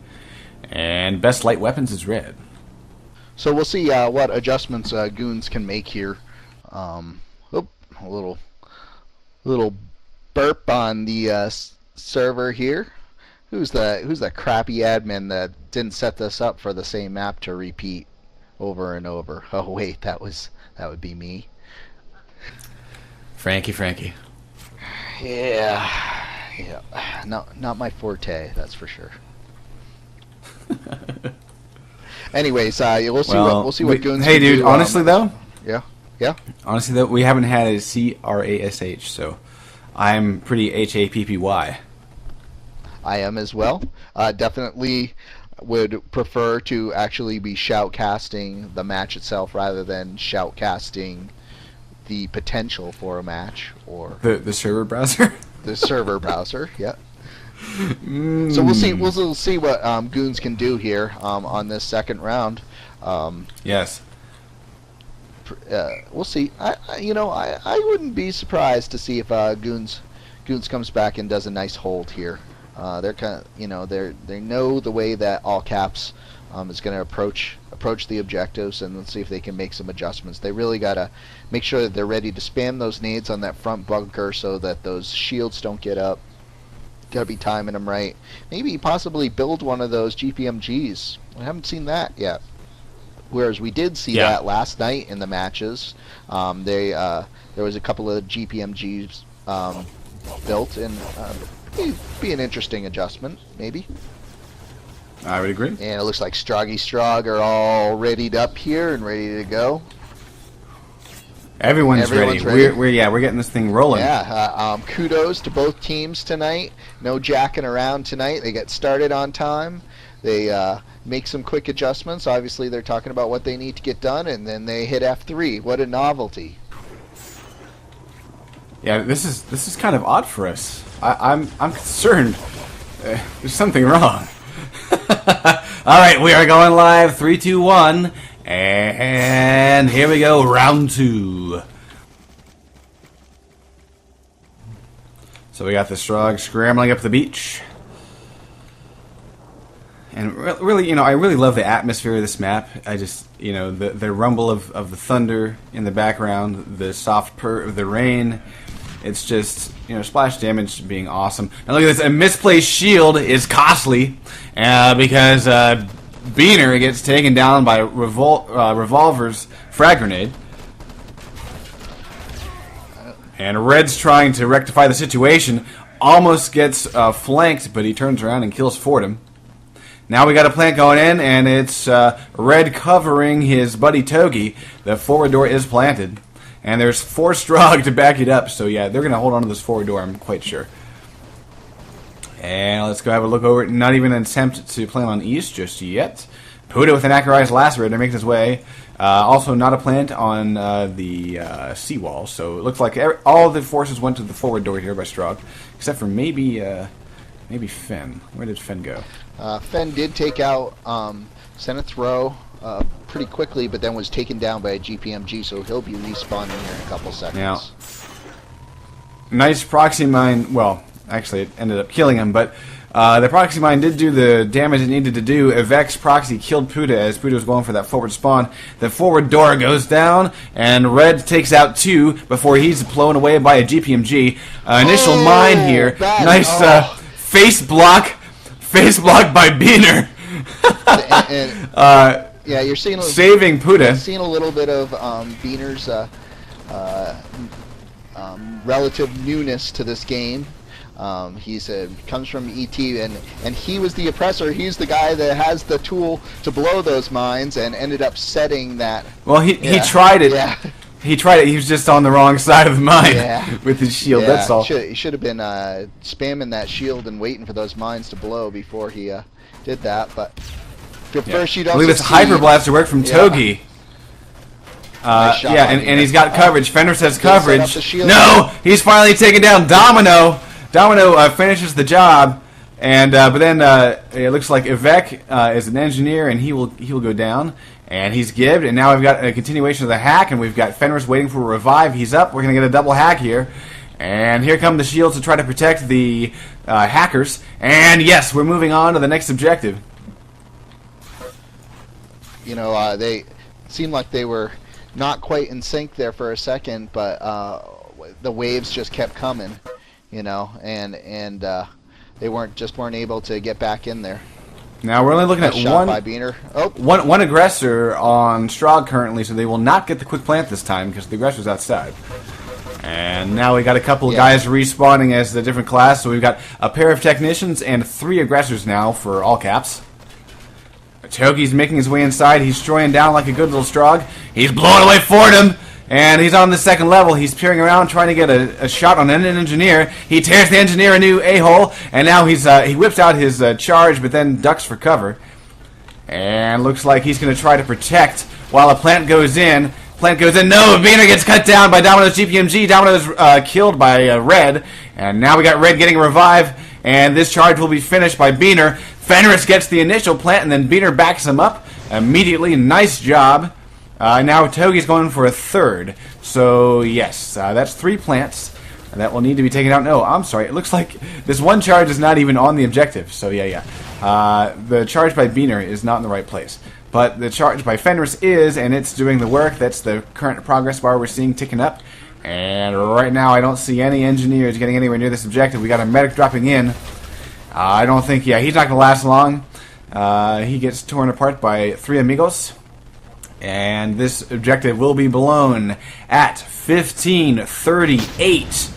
and best light weapons is Red. So we'll see what adjustments goons can make here. A little burp on the server here. Who's that crappy admin that didn't set this up for the same map to repeat over and over? Oh wait, that would be me. Frankie. Yeah. Not my forte, that's for sure. Anyways, we'll see what goons. Hey, dude. Honestly, though. Yeah. Honestly, though, we haven't had a CRASH, so I'm pretty HAPPY. I am as well. Definitely would prefer to actually be shoutcasting the match itself rather than shoutcasting the potential for a match or the server browser. The server browser, yeah. So we'll see what goons can do here on this second round. Yes. We'll see. I wouldn't be surprised to see if goons comes back and does a nice hold here. They're kind of, they know the way that all caps is going to approach the objectives, and let's see if they can make some adjustments. They really got to make sure that they're ready to spam those nades on that front bunker so that those shields don't get up. Got to be timing them right. Maybe possibly build one of those GPMGs. I haven't seen that yet. Whereas we did see that last night in the matches. There was a couple of GPMGs built, and be an interesting adjustment, maybe. I would agree. And it looks like Stroggy Strog are all readied up here and ready to go. Everyone's ready. We're getting this thing rolling. Yeah. Kudos to both teams tonight. No jacking around tonight. They get started on time. They make some quick adjustments. Obviously, they're talking about what they need to get done, and then they hit F3. What a novelty! Yeah, this is kind of odd for us. I'm concerned. There's something wrong. All right, we are going live. 3, 2, 1, and here we go. Round 2. So we got the Strog scrambling up the beach. And really, I really love the atmosphere of this map. I just, the rumble of the thunder in the background, the soft purr of the rain, It's just, you know, splash damage being awesome. And look at this, a misplaced shield is costly because Beaner gets taken down by Revolver's frag grenade. And Red's trying to rectify the situation, almost gets flanked, but he turns around and kills Fordham. Now we got a plant going in, and it's Red covering his buddy Togi. The forward door is planted. And there's 4 Strog to back it up, so yeah, they're going to hold on to this forward door, I'm quite sure. And let's go have a look over it. Not even an attempt to plant on East just yet. Puda with an accurized lacerator makes his way. Also not a plant on the seawall, so it looks like all of the forces went to the forward door here by Strog, except for maybe Fen. Where did Fen go? Fen did take out Zenith's row pretty quickly, but then was taken down by a GPMG, so he'll be respawning here in a couple seconds. Now, nice proxy mine. Well, actually, it ended up killing him, but the proxy mine did do the damage it needed to do. Evek's proxy killed Puda as Puda was going for that forward spawn. The forward door goes down, and Red takes out 2 before he's blown away by a GPMG. Initial mine here. Nice face block by Beaner. Yeah, you're seeing saving Puda. Seeing a little bit of Beaner's relative newness to this game. He's comes from ET, and he was the oppressor. He's the guy that has the tool to blow those mines, and ended up setting that. Well, he tried it. Yeah. He tried it. He was just on the wrong side of the mine with his shield. Yeah. That's all. He should have been spamming that shield and waiting for those mines to blow before he did that. But first, you don't. Look at this hyper blaster work from Togi. Nice and he's got coverage. Fenris has coverage. Shield. No, he's finally taken down Domino. Domino finishes the job, and but then it looks like Evek is an engineer, and he will go down. And he's gibbed, and now we've got a continuation of the hack, and we've got Fenris waiting for a revive. He's up. We're going to get a double hack here. And here come the shields to try to protect the hackers. And yes, we're moving on to the next objective. You know, they seemed like they were not quite in sync there for a second, but the waves just kept coming, you know, and they weren't able to get back in there. Now we're only looking at shot by Beaner. One aggressor on Strog currently, so they will not get the quick plant this time because the aggressor's outside. And now we got a couple of guys respawning as the different class, so we've got a pair of technicians and 3 aggressors now for all caps. Togi's making his way inside. He's destroying down like a good little Strog. He's blowing away Fordham, and he's on the 2nd level. He's peering around trying to get a shot on an engineer. He tears the engineer a new a-hole, and now he whips out his charge, but then ducks for cover. And looks like he's going to try to protect while a plant goes in. Plant goes in. No, Beaner gets cut down by Domino's GPMG. Domino's killed by Red, and now we got Red getting a revive, and this charge will be finished by Beaner. Fenris gets the initial plant, and then Beaner backs him up immediately. Nice job. Now Togi's going for a 3rd. So, yes, that's 3 plants that will need to be taken out. No, I'm sorry. It looks like this one charge is not even on the objective. So, yeah. The charge by Beaner is not in the right place. But the charge by Fenris is, and it's doing the work. That's the current progress bar we're seeing ticking up. And right now I don't see any engineers getting anywhere near this objective. We got a medic dropping in. I don't think, he's not going to last long. He gets torn apart by 3 amigos. And this objective will be blown at 15:38.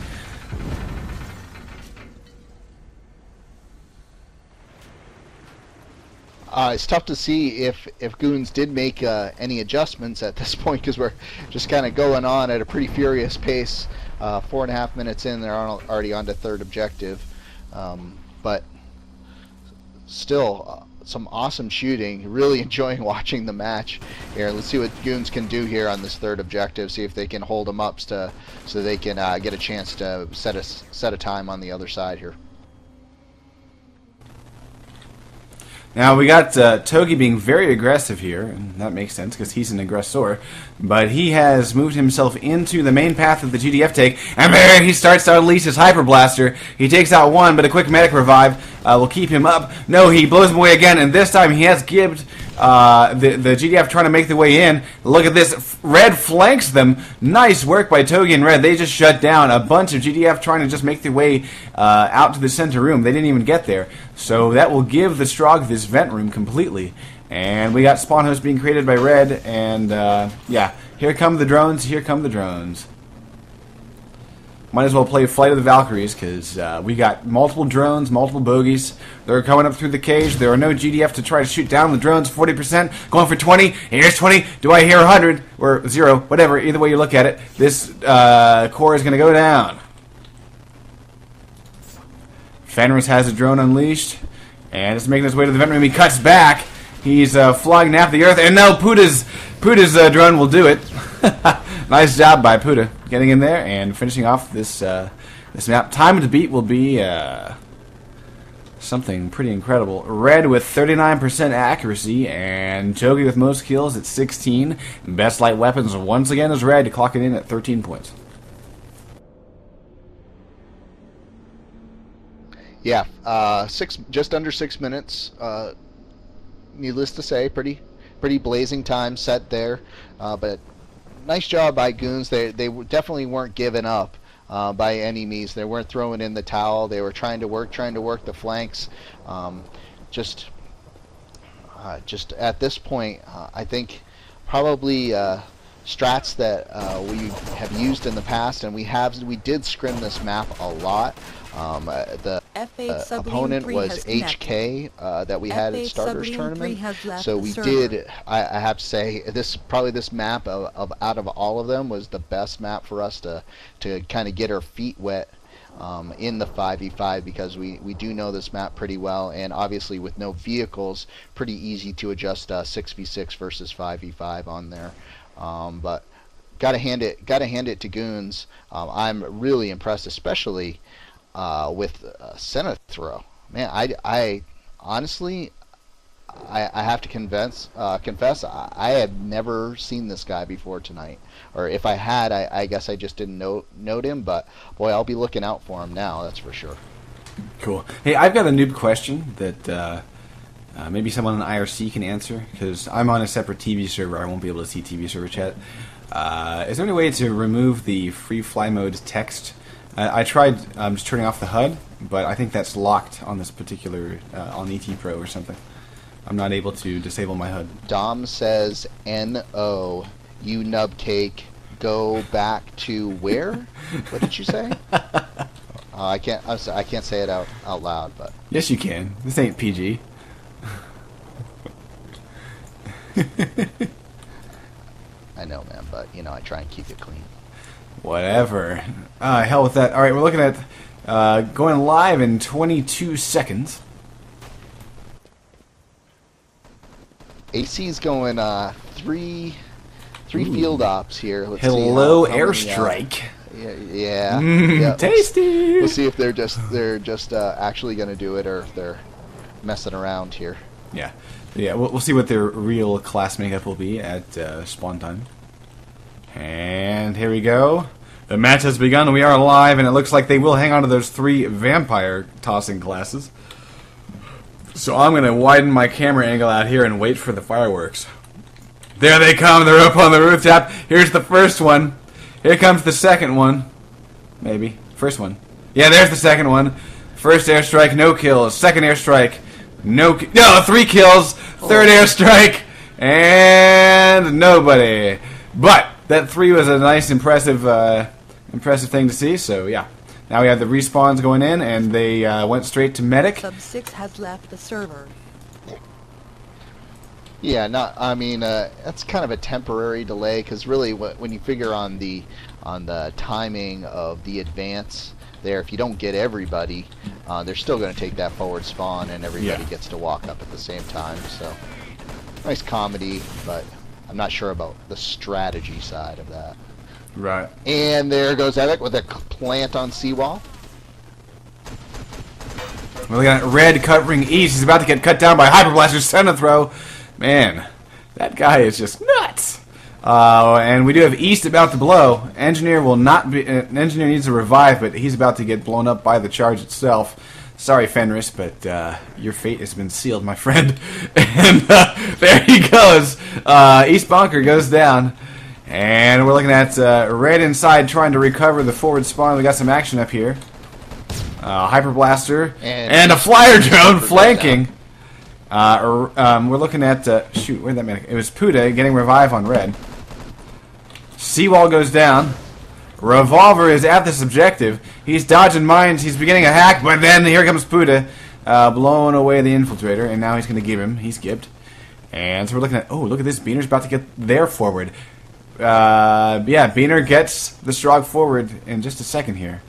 It's tough to see if Goons did make any adjustments at this point, because we're just kind of going on at a pretty furious pace. 4.5 minutes in, they're already on to 3rd objective. But still, some awesome shooting. Really enjoying watching the match here. Let's see what Goons can do here on this 3rd objective. See if they can hold them up so they can get a chance to set a time on the other side here. Now we got Togi being very aggressive here, and that makes sense because he's an aggressor. But he has moved himself into the main path of the GDF take, and there he starts to unleash his Hyper Blaster. He takes out 1, but a quick medic revive. will keep him up. No, he blows him away again, and this time he has gibbed the GDF trying to make their way in. Look at this. Red flanks them. Nice work by Togi and Red. They just shut down a bunch of GDF trying to just make their way out to the center room. They didn't even get there. So that will give the Strogg this vent room completely. And we got spawn hosts being created by Red, and yeah, here come the drones, here come the drones. Might as well play Flight of the Valkyries, because we got multiple drones, multiple bogeys. They're coming up through the cage. There are no GDF to try to shoot down the drones. 40%, going for 20. Here's 20. Do I hear 100? Or 0, whatever, either way you look at it. This core is going to go down. Fenris has a drone unleashed, and it's making his way to the vent room. He cuts back. He's flying half the earth, and now Puta's drone will do it. Nice job by Puta getting in there and finishing off this this map. Time to beat will be something pretty incredible. Red with 39% accuracy, and Togi with most kills at 16. Best light weapons once again is Red, clocking in at 13 points. Yeah, just under 6 minutes. Needless to say, pretty blazing time set there, but nice job by Goons. They definitely weren't giving up by any means. They weren't throwing in the towel. They were trying to work the flanks. Just at this point, I think probably strats that we have used in the past, and we did scrim this map a lot. The opponent was HK that we had at Starters Tournament, so we did. I have to say this map out of all of them was the best map for us to kind of get our feet wet in the 5v5, because we do know this map pretty well, and obviously with no vehicles, pretty easy to adjust 6v6 versus 5v5 on there. But gotta hand it to Goons. I'm really impressed, especially with center throw. Man, I honestly, I have to confess, I had never seen this guy before tonight. Or if I had, I guess I just didn't note him. But boy, I'll be looking out for him now. That's for sure. Cool. Hey, I've got a noob question that maybe someone in IRC can answer, because I'm on a separate TV server. I won't be able to see TV server chat. Is there any way to remove the free fly mode text? I tried just turning off the HUD, but I think that's locked on this particular, on ET Pro or something. I'm not able to disable my HUD. Dom says, "No, you nub cake, go back to where?" What did you say? I can't say it out loud, but yes, you can. This ain't PG. I know, man, but you know, I try and keep it clean. Whatever. Hell with that. All right, we're looking at going live in 22 seconds. AC's going three field ops here. Let's Hello, see airstrike. Yeah. Yeah. Tasty. We'll see if they're just actually going to do it, or if they're messing around here. Yeah. We'll see what their real class makeup will be at spawn time. And here we go. The match has begun. We are live, and it looks like they will hang on to those 3 vampire tossing classes. So I'm going to widen my camera angle out here and wait for the fireworks. There they come. They're up on the rooftop. Here's the first one. Here comes the second one. Maybe. First one. Yeah, there's the second one. First airstrike, no kills. Second airstrike, no 3 kills. Third airstrike, and nobody. But that 3 was a nice, impressive thing to see. So yeah, now we have the respawns going in, and they went straight to medic. Sub 6 has left the server. Yeah, I mean, that's kind of a temporary delay, because really, when you figure on the timing of the advance there, if you don't get everybody, they're still going to take that forward spawn, and everybody gets to walk up at the same time. So nice comedy, but I'm not sure about the strategy side of that. Right. And there goes Epic with a plant on seawall. We got Red covering East. He's about to get cut down by Hyperblaster center throw. Man, that guy is just nuts. And we do have East about to blow. Engineer will not be. Engineer needs to revive, but he's about to get blown up by the charge itself. Sorry, Fenris, but your fate has been sealed, my friend. And there he goes. East Bunker goes down. And we're looking at Red inside trying to recover the forward spawn. We got some action up here. Hyper Blaster. And a flyer drone flanking. We're looking at... shoot, where'd that man... It was Puda getting revive on Red. Seawall goes down. Revolver is at this objective. He's dodging mines. He's beginning a hack, but then here comes Puda, blowing away the infiltrator, and now he's going to give him. He's gibbed. And so we're looking at... Oh, look at this. Beaner's about to get there forward. Yeah, Beaner gets the Strog forward in just a second here.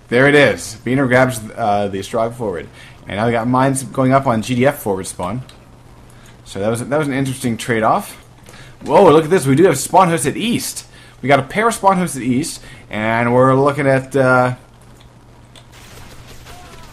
There it is. Beaner grabs the Strog forward. And now we got mines going up on GDF forward spawn. So that was an interesting trade-off. Whoa, look at this. We do have spawn hosts at East. We got a pair of spawn hosts at East, and we're looking at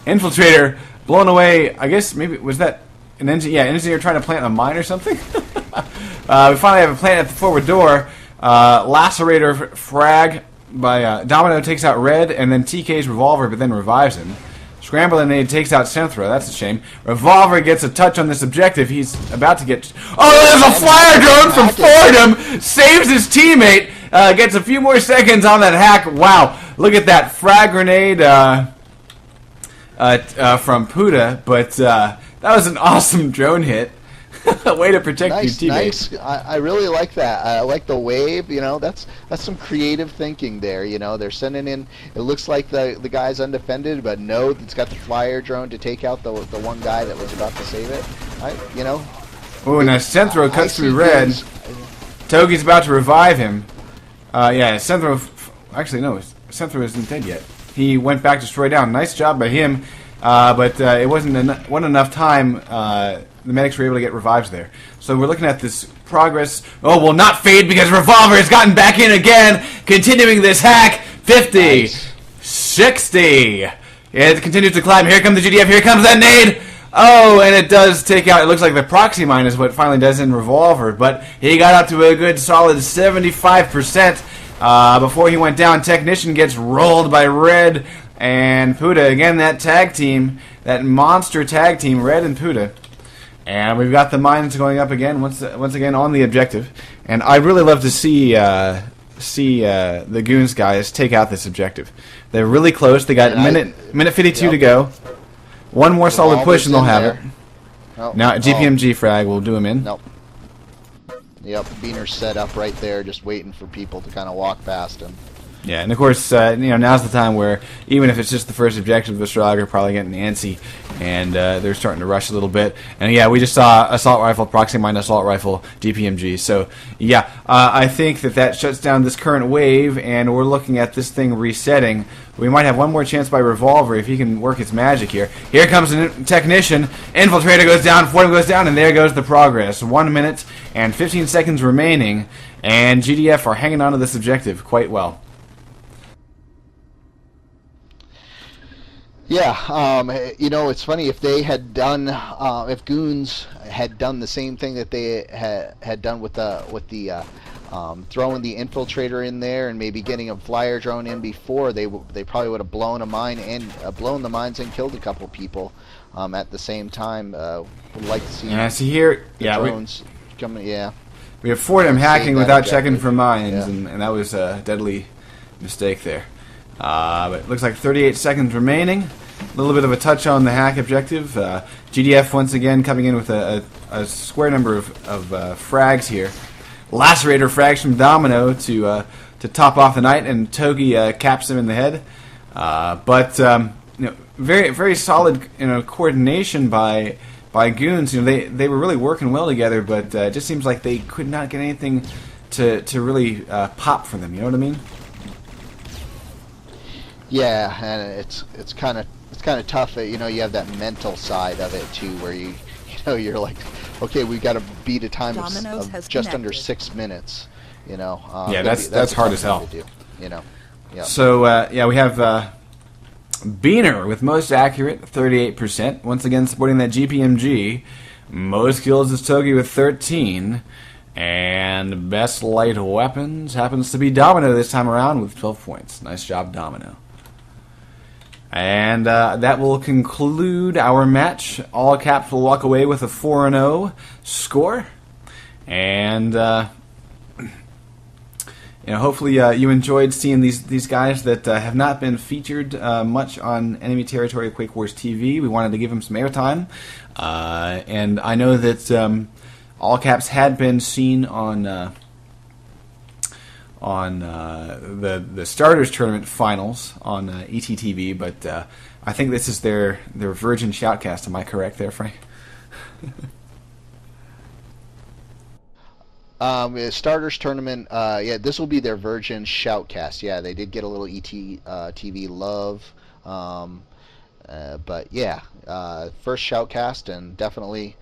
Infiltrator blowing away. I guess maybe was that an engineer? Yeah, an engineer trying to plant a mine or something. We finally have a plant at the forward door. Lacerator frag by Domino takes out Red, and then TK's Revolver, but then revives him. Scramble and Nade takes out Synthra. That's a shame. Revolver gets a touch on this objective. He's about to get... Oh, there's a flyer drone from Fordham! Saves his teammate. Gets a few more seconds on that hack. Wow. Look at that frag grenade from Puda. But that was an awesome drone hit. Way to protect your teammates. Nice. I really like that. I like the wave. You know, that's some creative thinking there. You know, they're sending in. It looks like the guy's undefended, but no, it's got the flyer drone to take out the one guy that was about to save it. You know. Oh, now Synthro cuts through Red. Togi's about to revive him. Yeah, Synthro. Actually, no, Synthro isn't dead yet. He went back to destroy down. Nice job by him. But it wasn't enough time. The medics were able to get revives there. So we're looking at this progress. Oh, will not fade because Revolver has gotten back in again. Continuing this hack. 50. Nice. 60. It continues to climb. Here comes the GDF. Here comes that nade. Oh, and it does take out. It looks like the proxy mine is what finally does in Revolver. But he got up to a good solid 75%. Before he went down, Technician gets rolled by Red and Puda. Again, that tag team. That monster tag team, Red and Puda. And we've got the mines going up again, once again on the objective. And I'd really love to see the Goons guys take out this objective. They're really close. They got minute 52 to go. One more solid push and they'll have it. Oh, now GPMG frag will do him in. Nope. Yep, Beaner's set up right there, just waiting for people to kind of walk past him. Yeah, and of course, now's the time where even if it's just the first objective, the Strog are probably getting antsy, and they're starting to rush a little bit. And yeah, we just saw assault rifle, proxy mine, assault rifle, GPMG. So yeah, I think that shuts down this current wave, and we're looking at this thing resetting. We might have one more chance by Revolver if he can work his magic here. Here comes a Technician. Infiltrator goes down, Fordham goes down, and there goes the progress. 1 minute and 15 seconds remaining, and GDF are hanging on to this objective quite well. Yeah, you know, it's funny, if they had done, if Goons had done the same thing that they had done with the throwing the infiltrator in there and maybe getting a flyer drone in before, they probably would have blown a mine and blown the mines and killed a couple people at the same time. Would like to see. And I see here, drones coming. Yeah, we have Fordham hacking without checking for mines, and that was a deadly mistake there. But it looks like 38 seconds remaining. A little bit of a touch on the hack objective. GDF once again coming in with a square number of frags here. Lacerator frags from Domino to top off the night, and Togi caps him in the head. Very very solid coordination by Goons. They were really working well together, but it just seems like they could not get anything to really pop for them. You know what I mean? Yeah, and it's kind of tough. You have that mental side of it too, where you're like, okay, we got to beat a time of just under 6 minutes. Yeah, that's hard as hell. To do, Yeah. So we have Beaner with most accurate, 38%. Once again, supporting that GPMG. Most kills is Togi with 13. And best light weapons happens to be Domino this time around with 12 points. Nice job, Domino. And that will conclude our match. All Caps will walk away with a 4-0 score. And hopefully you enjoyed seeing these guys that have not been featured much on Enemy Territory Quake Wars TV. We wanted to give them some airtime. And I know that All Caps had been seen on the Starters Tournament finals on ETTV, but I think this is their virgin shoutcast. Am I correct there, Frank? Starters Tournament, yeah, this will be their virgin shoutcast. Yeah, they did get a little ETTV love, but yeah, first shoutcast, and definitely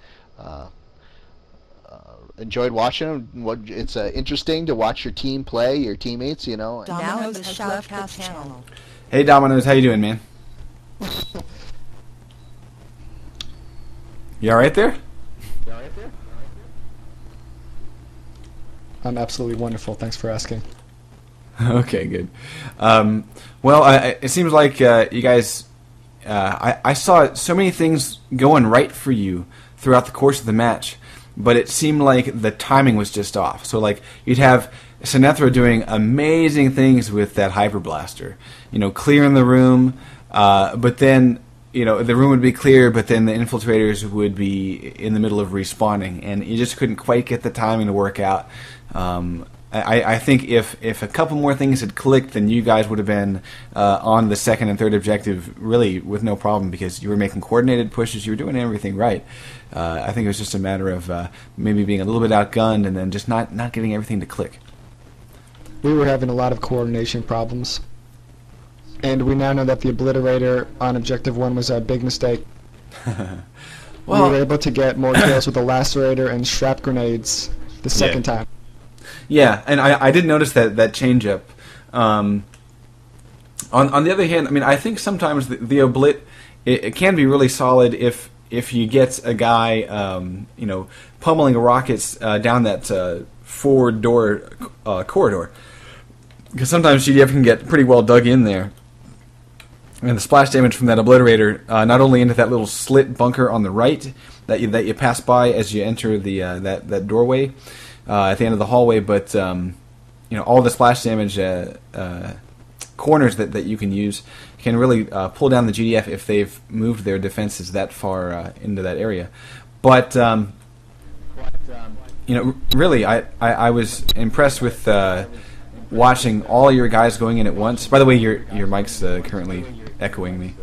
enjoyed watching them. It's interesting to watch your team play, your teammates, you know. Domino's has left the channel. Hey, Domino's, how you doing, man? You all right there? I'm absolutely wonderful. Thanks for asking. Okay, good. Well, it seems like you guys. I saw so many things going right for you throughout the course of the match, but it seemed like the timing was just off. So, like, you'd have Sinethra doing amazing things with that Hyper Blaster, clearing the room, but then, the room would be clear, but then the infiltrators would be in the middle of respawning, and you just couldn't quite get the timing to work out. I think if a couple more things had clicked, then you guys would have been on the second and third objective really with no problem, because you were making coordinated pushes, you were doing everything right. I think it was just a matter of maybe being a little bit outgunned and then just not getting everything to click. We were having a lot of coordination problems, and we now know that the Obliterator on Objective 1 was a big mistake. We were able to get more kills with the Lacerator and Shrap Grenades the second time. Yeah, and I did notice that change up. On the other hand, I mean, I think sometimes the Oblit it can be really solid if you get a guy pummeling rockets down that forward door corridor, because sometimes GDF can get pretty well dug in there. And the splash damage from that Obliterator, not only into that little slit bunker on the right that you pass by as you enter the that doorway at the end of the hallway, but all the splash damage corners that you can use can really pull down the GDF if they've moved their defenses that far into that area. But really, I was impressed with watching all your guys going in at once. By the way, your mic's currently echoing me.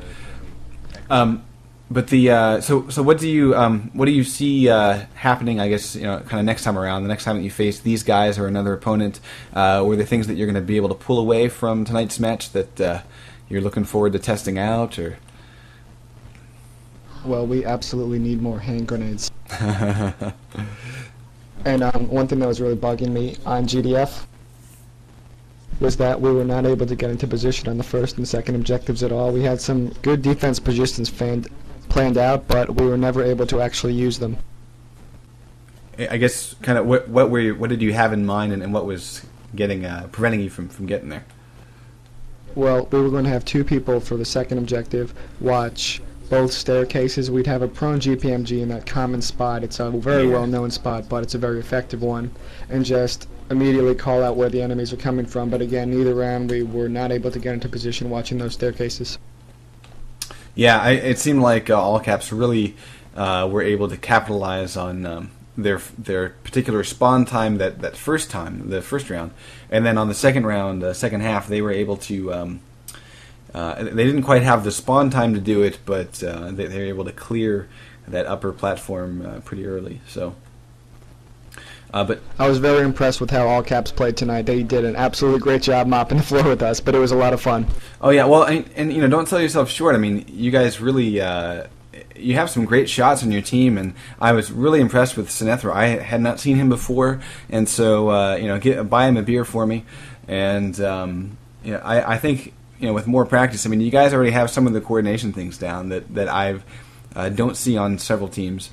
But the so what do you see happening? I guess kind of next time around, the next time that you face these guys or another opponent, were there things that you're going to be able to pull away from tonight's match that you're looking forward to testing out? Or well, we absolutely need more hand grenades. And one thing that was really bugging me on GDF was that we were not able to get into position on the first and second objectives at all. We had some good defense positions planned out, but we were never able to actually use them. I guess kind of what did you have in mind, and what was preventing you from getting there? Well, we were going to have two people for the second objective watch both staircases. We'd have a prone GPMG in that common spot. It's a very well-known spot, but it's a very effective one, and just immediately call out where the enemies are coming from. But again, neither round we were not able to get into position watching those staircases. Yeah, it seemed like All Caps really were able to capitalize on their particular spawn time the first round, and then on the second round, second half, they were able to. They didn't quite have the spawn time to do it, but they were able to clear that upper platform pretty early. So, but I was very impressed with how All Caps played tonight. They did an absolutely great job mopping the floor with us, but it was a lot of fun. Oh yeah, well, and don't sell yourself short. I mean, you guys really you have some great shots on your team, and I was really impressed with Sinethra. I had not seen him before, and so buy him a beer for me, and I think. With more practice, I mean, you guys already have some of the coordination things down that I don't see on several teams.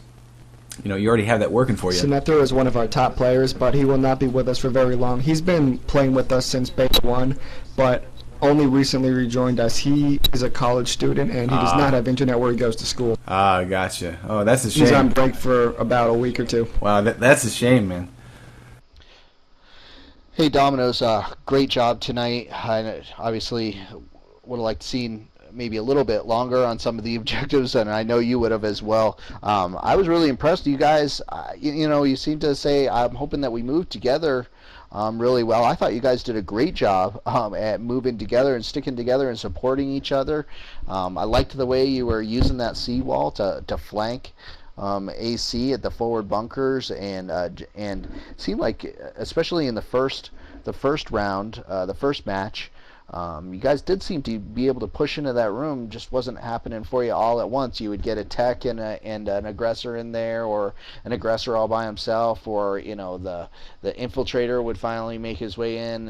You already have that working for you. Sinethra is one of our top players, but he will not be with us for very long. He's been playing with us since Beta 1, but only recently rejoined us. He is a college student, and he does not have internet where he goes to school. Ah, gotcha. Oh, that's a shame. He's on break for about a week or two. Wow, that's a shame, man. Hey, Domino's, great job tonight. I obviously would have liked to see maybe a little bit longer on some of the objectives, and I know you would have as well. I was really impressed. You guys, you seem to say, I'm hoping that we move together really well. I thought you guys did a great job at moving together and sticking together and supporting each other. I liked the way you were using that seawall to flank AC at the forward bunkers, and it seemed like, especially in the first round, the first match, you guys did seem to be able to push into that room. Just wasn't happening for you all at once. You would get a tech and an aggressor in there, or an aggressor all by himself, or the infiltrator would finally make his way in.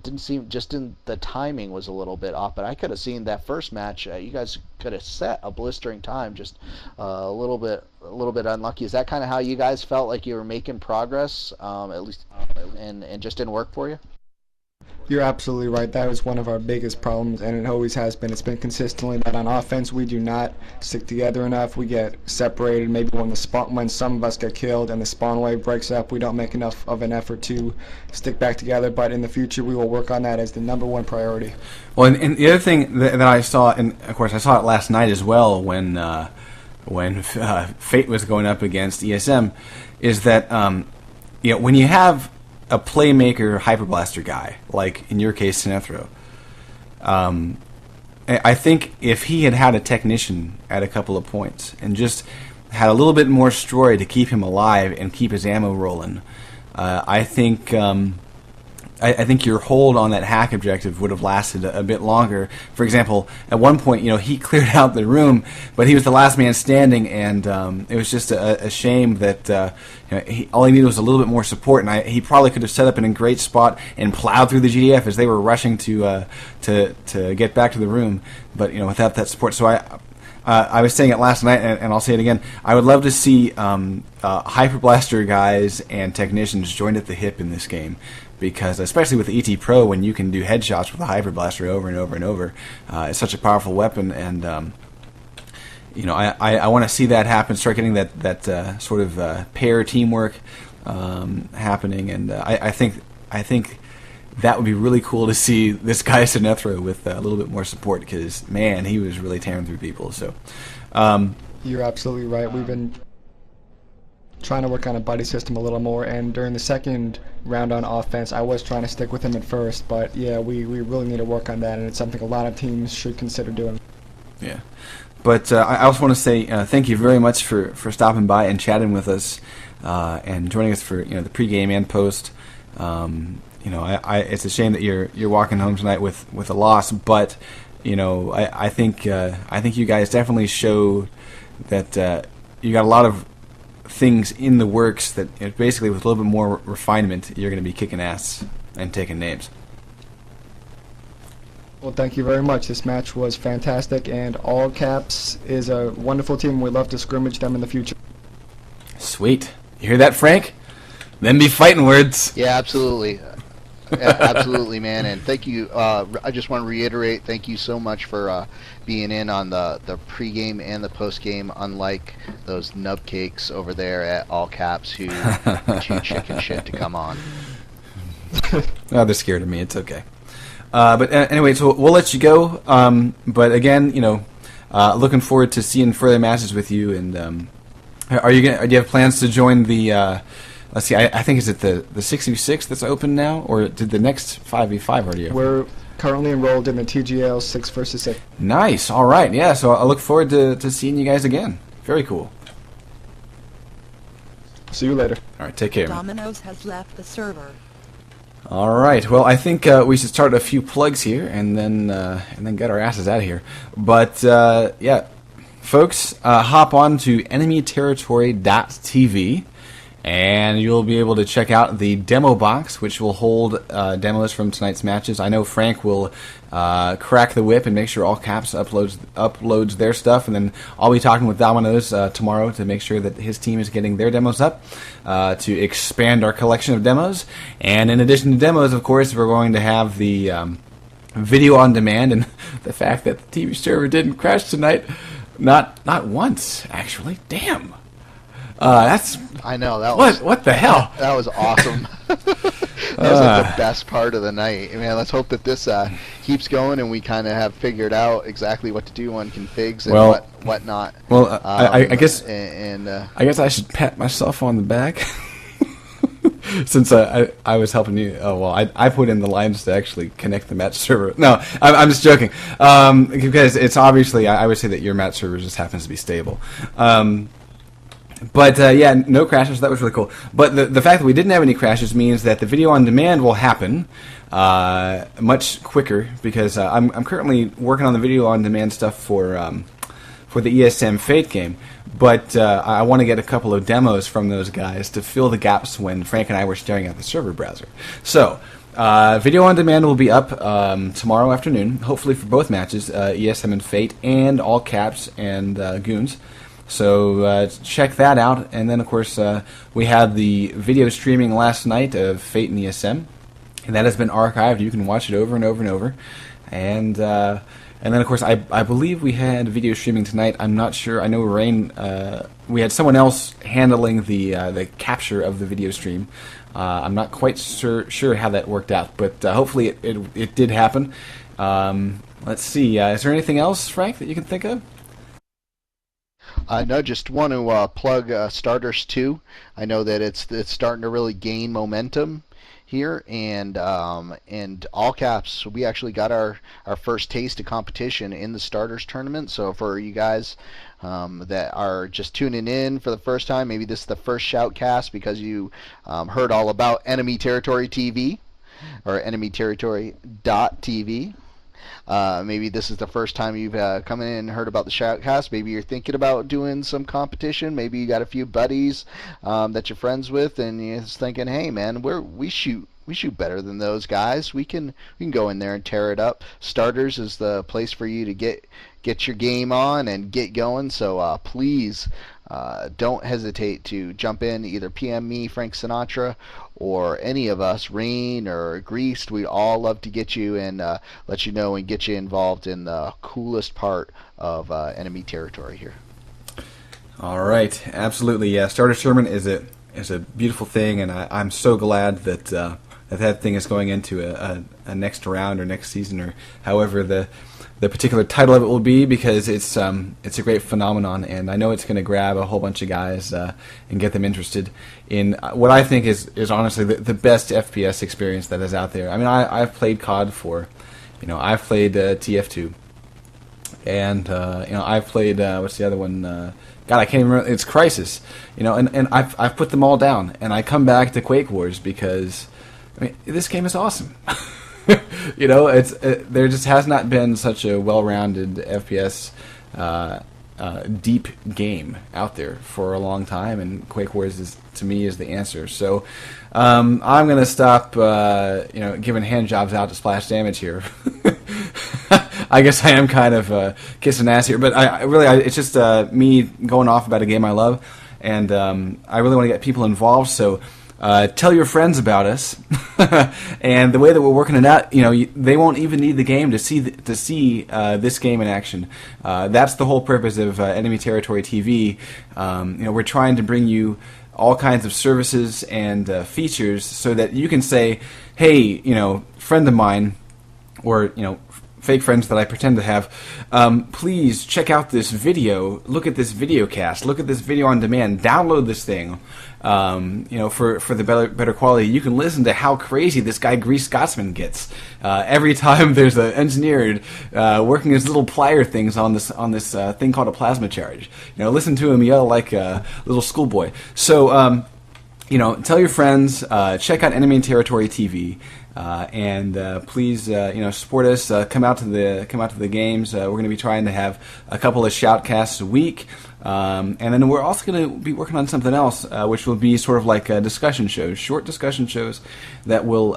Didn't seem, just in the timing was a little bit off. But I could have seen that first match. You guys could have set a blistering time, just a little bit unlucky. Is that kind of how you guys felt like you were making progress, at least, and just didn't work for you? You're absolutely right. That was one of our biggest problems, and it always has been. It's been consistently that on offense we do not stick together enough. We get separated. Maybe when some of us get killed and the spawn wave breaks up, we don't make enough of an effort to stick back together. But in the future, we will work on that as the #1 priority. Well, and the other thing that I saw, and of course I saw it last night as well, when Fate was going up against ESM, is that when you have a playmaker hyperblaster guy, like in your case Sinethro, I think if he had a technician at a couple of points and just had a little bit more story to keep him alive and keep his ammo rolling, I think your hold on that hack objective would have lasted a bit longer. For example, at one point, he cleared out the room, but he was the last man standing, and it was just a shame that all he needed was a little bit more support, and he probably could have set up in a great spot and plowed through the GDF as they were rushing to get back to the room, but without that support. So I was saying it last night, and I'll say it again. I would love to see hyperblaster guys and technicians joined at the hip in this game, because especially with the ET Pro, when you can do headshots with a hyperblaster over and over and over, it's such a powerful weapon, and I want to see that happen. Start getting that sort of pair teamwork happening, and I think that would be really cool to see this guy Sinethro with a little bit more support, because man, he was really tearing through people. So you're absolutely right. We've been trying to work on a buddy system a little more, and during the second round on offense, I was trying to stick with him at first, but yeah, we really need to work on that, and it's something a lot of teams should consider doing. Yeah. But I also want to say thank you very much for stopping by and chatting with us and joining us for the pregame and post. It's a shame that you're walking home tonight with a loss, but I think you guys definitely show that you got a lot of things in the works that basically with a little bit more refinement, you're going to be kicking ass and taking names. Well, thank you very much. This match was fantastic, and All Caps is a wonderful team. We'd love to scrimmage them in the future. Sweet. You hear that, Frank? Them be fighting words. Yeah, absolutely. Absolutely, man. And thank you. I just want to reiterate, thank you so much for being in on the pregame and the postgame, unlike those nubcakes over there at All Caps who chew chicken shit to come on. Oh, they're scared of me. It's okay. But anyway, so we'll let you go. But again, looking forward to seeing further matches with you. And do you have plans to join the? Let's see. I think is it the 6v6 that's open now, or did the next 5v5 already open? We're currently enrolled in the TGL 6 vs 6. Nice. All right. Yeah. So I look forward to seeing you guys again. Very cool. See you later. All right. Take care, man. Domino's has left the server. All right. Well, I think we should start a few plugs here, and then get our asses out of here. But yeah, folks, hop on to enemyterritory.tv, and you'll be able to check out the demo box, which will hold demos from tonight's matches. I know Frank will crack the whip and make sure All Caps uploads their stuff, and then I'll be talking with Domino's tomorrow to make sure that his team is getting their demos up to expand our collection of demos. And in addition to demos, of course, we're going to have the video on demand, and the fact that the TV server didn't crash tonight, not once actually. Damn. That's I know that what the hell? That was awesome. That was like the best part of the night. Man, let's hope that this keeps going and we kind of have figured out exactly what to do on configs and what not. Well, I guess I guess I should pat myself on the back since I was helping you. Oh well, I put in the lines to actually connect the match server. No, I'm just joking. Because it's obviously I would say that your match server just happens to be stable. But yeah, no crashes. That was really cool. But the fact that we didn't have any crashes means that the video on demand will happen much quicker because I'm currently working on the video on demand stuff for the ESM Fate game. But I want to get a couple of demos from those guys to fill the gaps when Frank and I were staring at the server browser. So video on demand will be up tomorrow afternoon, hopefully for both matches, ESM and Fate, and all caps and goons. So check that out, and then of course we had the video streaming last night of Fate and ESM, and that has been archived. You can watch it over and over and over, and then of course I believe we had video streaming tonight. I'm not sure. I know Rain. We had someone else handling the capture of the video stream. I'm not quite sure how that worked out, but hopefully it did happen. Let's see. Is there anything else, Frank, that you can think of? No, just want to plug Starters 2. I know that it's starting to really gain momentum here, and all caps. We actually got our first taste of competition in the Starters tournament. So for you guys that are just tuning in for the first time, maybe this is the first shoutcast because you heard all about Enemy Territory TV or Enemy Territory.tv. Maybe this is the first time you've come in and heard about the shoutcast. Maybe you're thinking about doing some competition. Maybe you got a few buddies that you're friends with, and you're just thinking, "Hey, man, we shoot better than those guys. We can go in there and tear it up." Starters is the place for you to get your game on and get going. So please don't hesitate to jump in. Either PM me, Frank Sinatra, or any of us, Rain or Greased. We all love to get you and let you know and get you involved in the coolest part of enemy territory here. All right, absolutely. Yeah, Starter Tournament is a beautiful thing, and I'm so glad that that thing is going into a next round or next season or however the particular title of it will be, because it's a great phenomenon, and I know it's going to grab a whole bunch of guys and get them interested in what I think is honestly the best FPS experience that is out there. I mean, I've played COD for, I've played TF2, and I've played what's the other one? God, I can't even remember. It's Crisis, and I've put them all down, and I come back to Quake Wars because this game is awesome. There just has not been such a well-rounded FPS deep game out there for a long time, and Quake Wars to me is the answer. So I'm going to stop giving hand jobs out to Splash Damage here. I guess I am kind of kissing ass here, but it's just me going off about a game I love, and I really want to get people involved. So tell your friends about us, and the way that we're working it out, they won't even need the game to see this game in action. That's the whole purpose of Enemy Territory TV. We're trying to bring you all kinds of services and features so that you can say, hey, friend of mine, or fake friends that I pretend to have, please check out this video, look at this video cast, look at this video on demand, download this thing, for the better quality. You can listen to how crazy this guy GreasedScotsman gets every time there's an engineer working his little plier things on this thing called a plasma charge. Listen to him yell like a little schoolboy. So tell your friends, check out Enemy Territory TV. And please, support us. Come out to the games. We're going to be trying to have a couple of shoutcasts a week, and then we're also going to be working on something else, which will be sort of like discussion shows, short discussion shows that will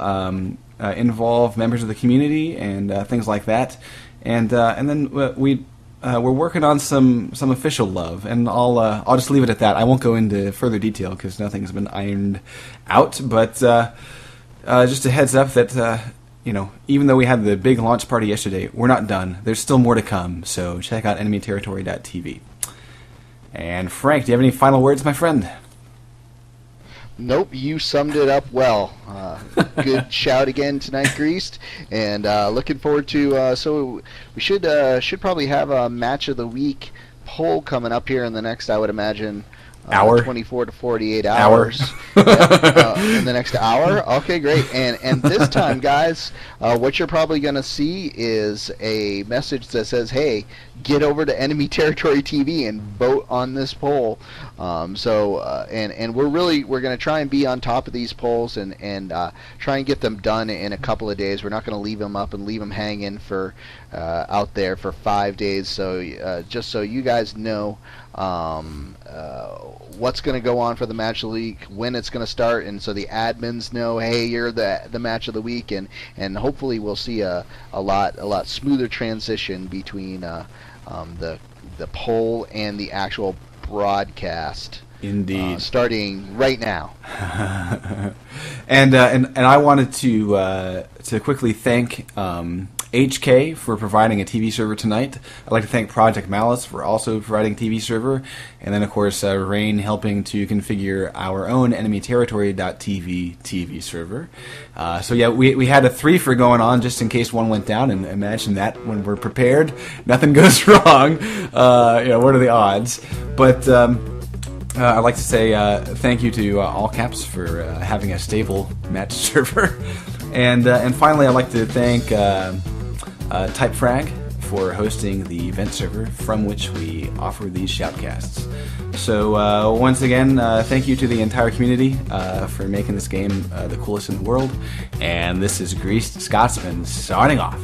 involve members of the community and things like that. And then we're working on some official love, and I'll just leave it at that. I won't go into further detail because nothing's been ironed out, but. Just a heads up that even though we had the big launch party yesterday, we're not done. There's still more to come, so check out enemyterritory.tv. And Frank, do you have any final words, my friend? Nope, you summed it up well. Good shout again tonight, Greased, and looking forward to. So we should probably have a match of the week poll coming up here in the next, I would imagine, hour, 24 to 48 hours. In the next hour. Okay, great. And this time, guys, what you're probably going to see is a message that says, "Hey, get over to Enemy Territory TV and vote on this poll." And we're going to try and be on top of these polls and try and get them done in a couple of days. We're not going to leave them up and leave them hanging for out there for 5 days. So just so you guys know what's going to go on for the match of the week, when it's going to start, and so the admins know, hey, you're the match of the week, and hopefully we'll see a lot smoother transition between the poll and the actual broadcast. Indeed. Starting right now. And I wanted to quickly thank HK for providing a TV server tonight. I'd like to thank Project Malice for also providing a TV server, and then of course Rain helping to configure our own enemyterritory.tv TV server. So yeah, we had a 3 for going on just in case one went down, and imagine that when we're prepared, nothing goes wrong. What are the odds? But I'd like to say thank you to allcaps for having a stable match server, and finally I'd like to thank TypeFrag for hosting the event server from which we offer these shoutcasts. So once again, thank you to the entire community for making this game the coolest in the world, and this is GreasedScotsman signing off.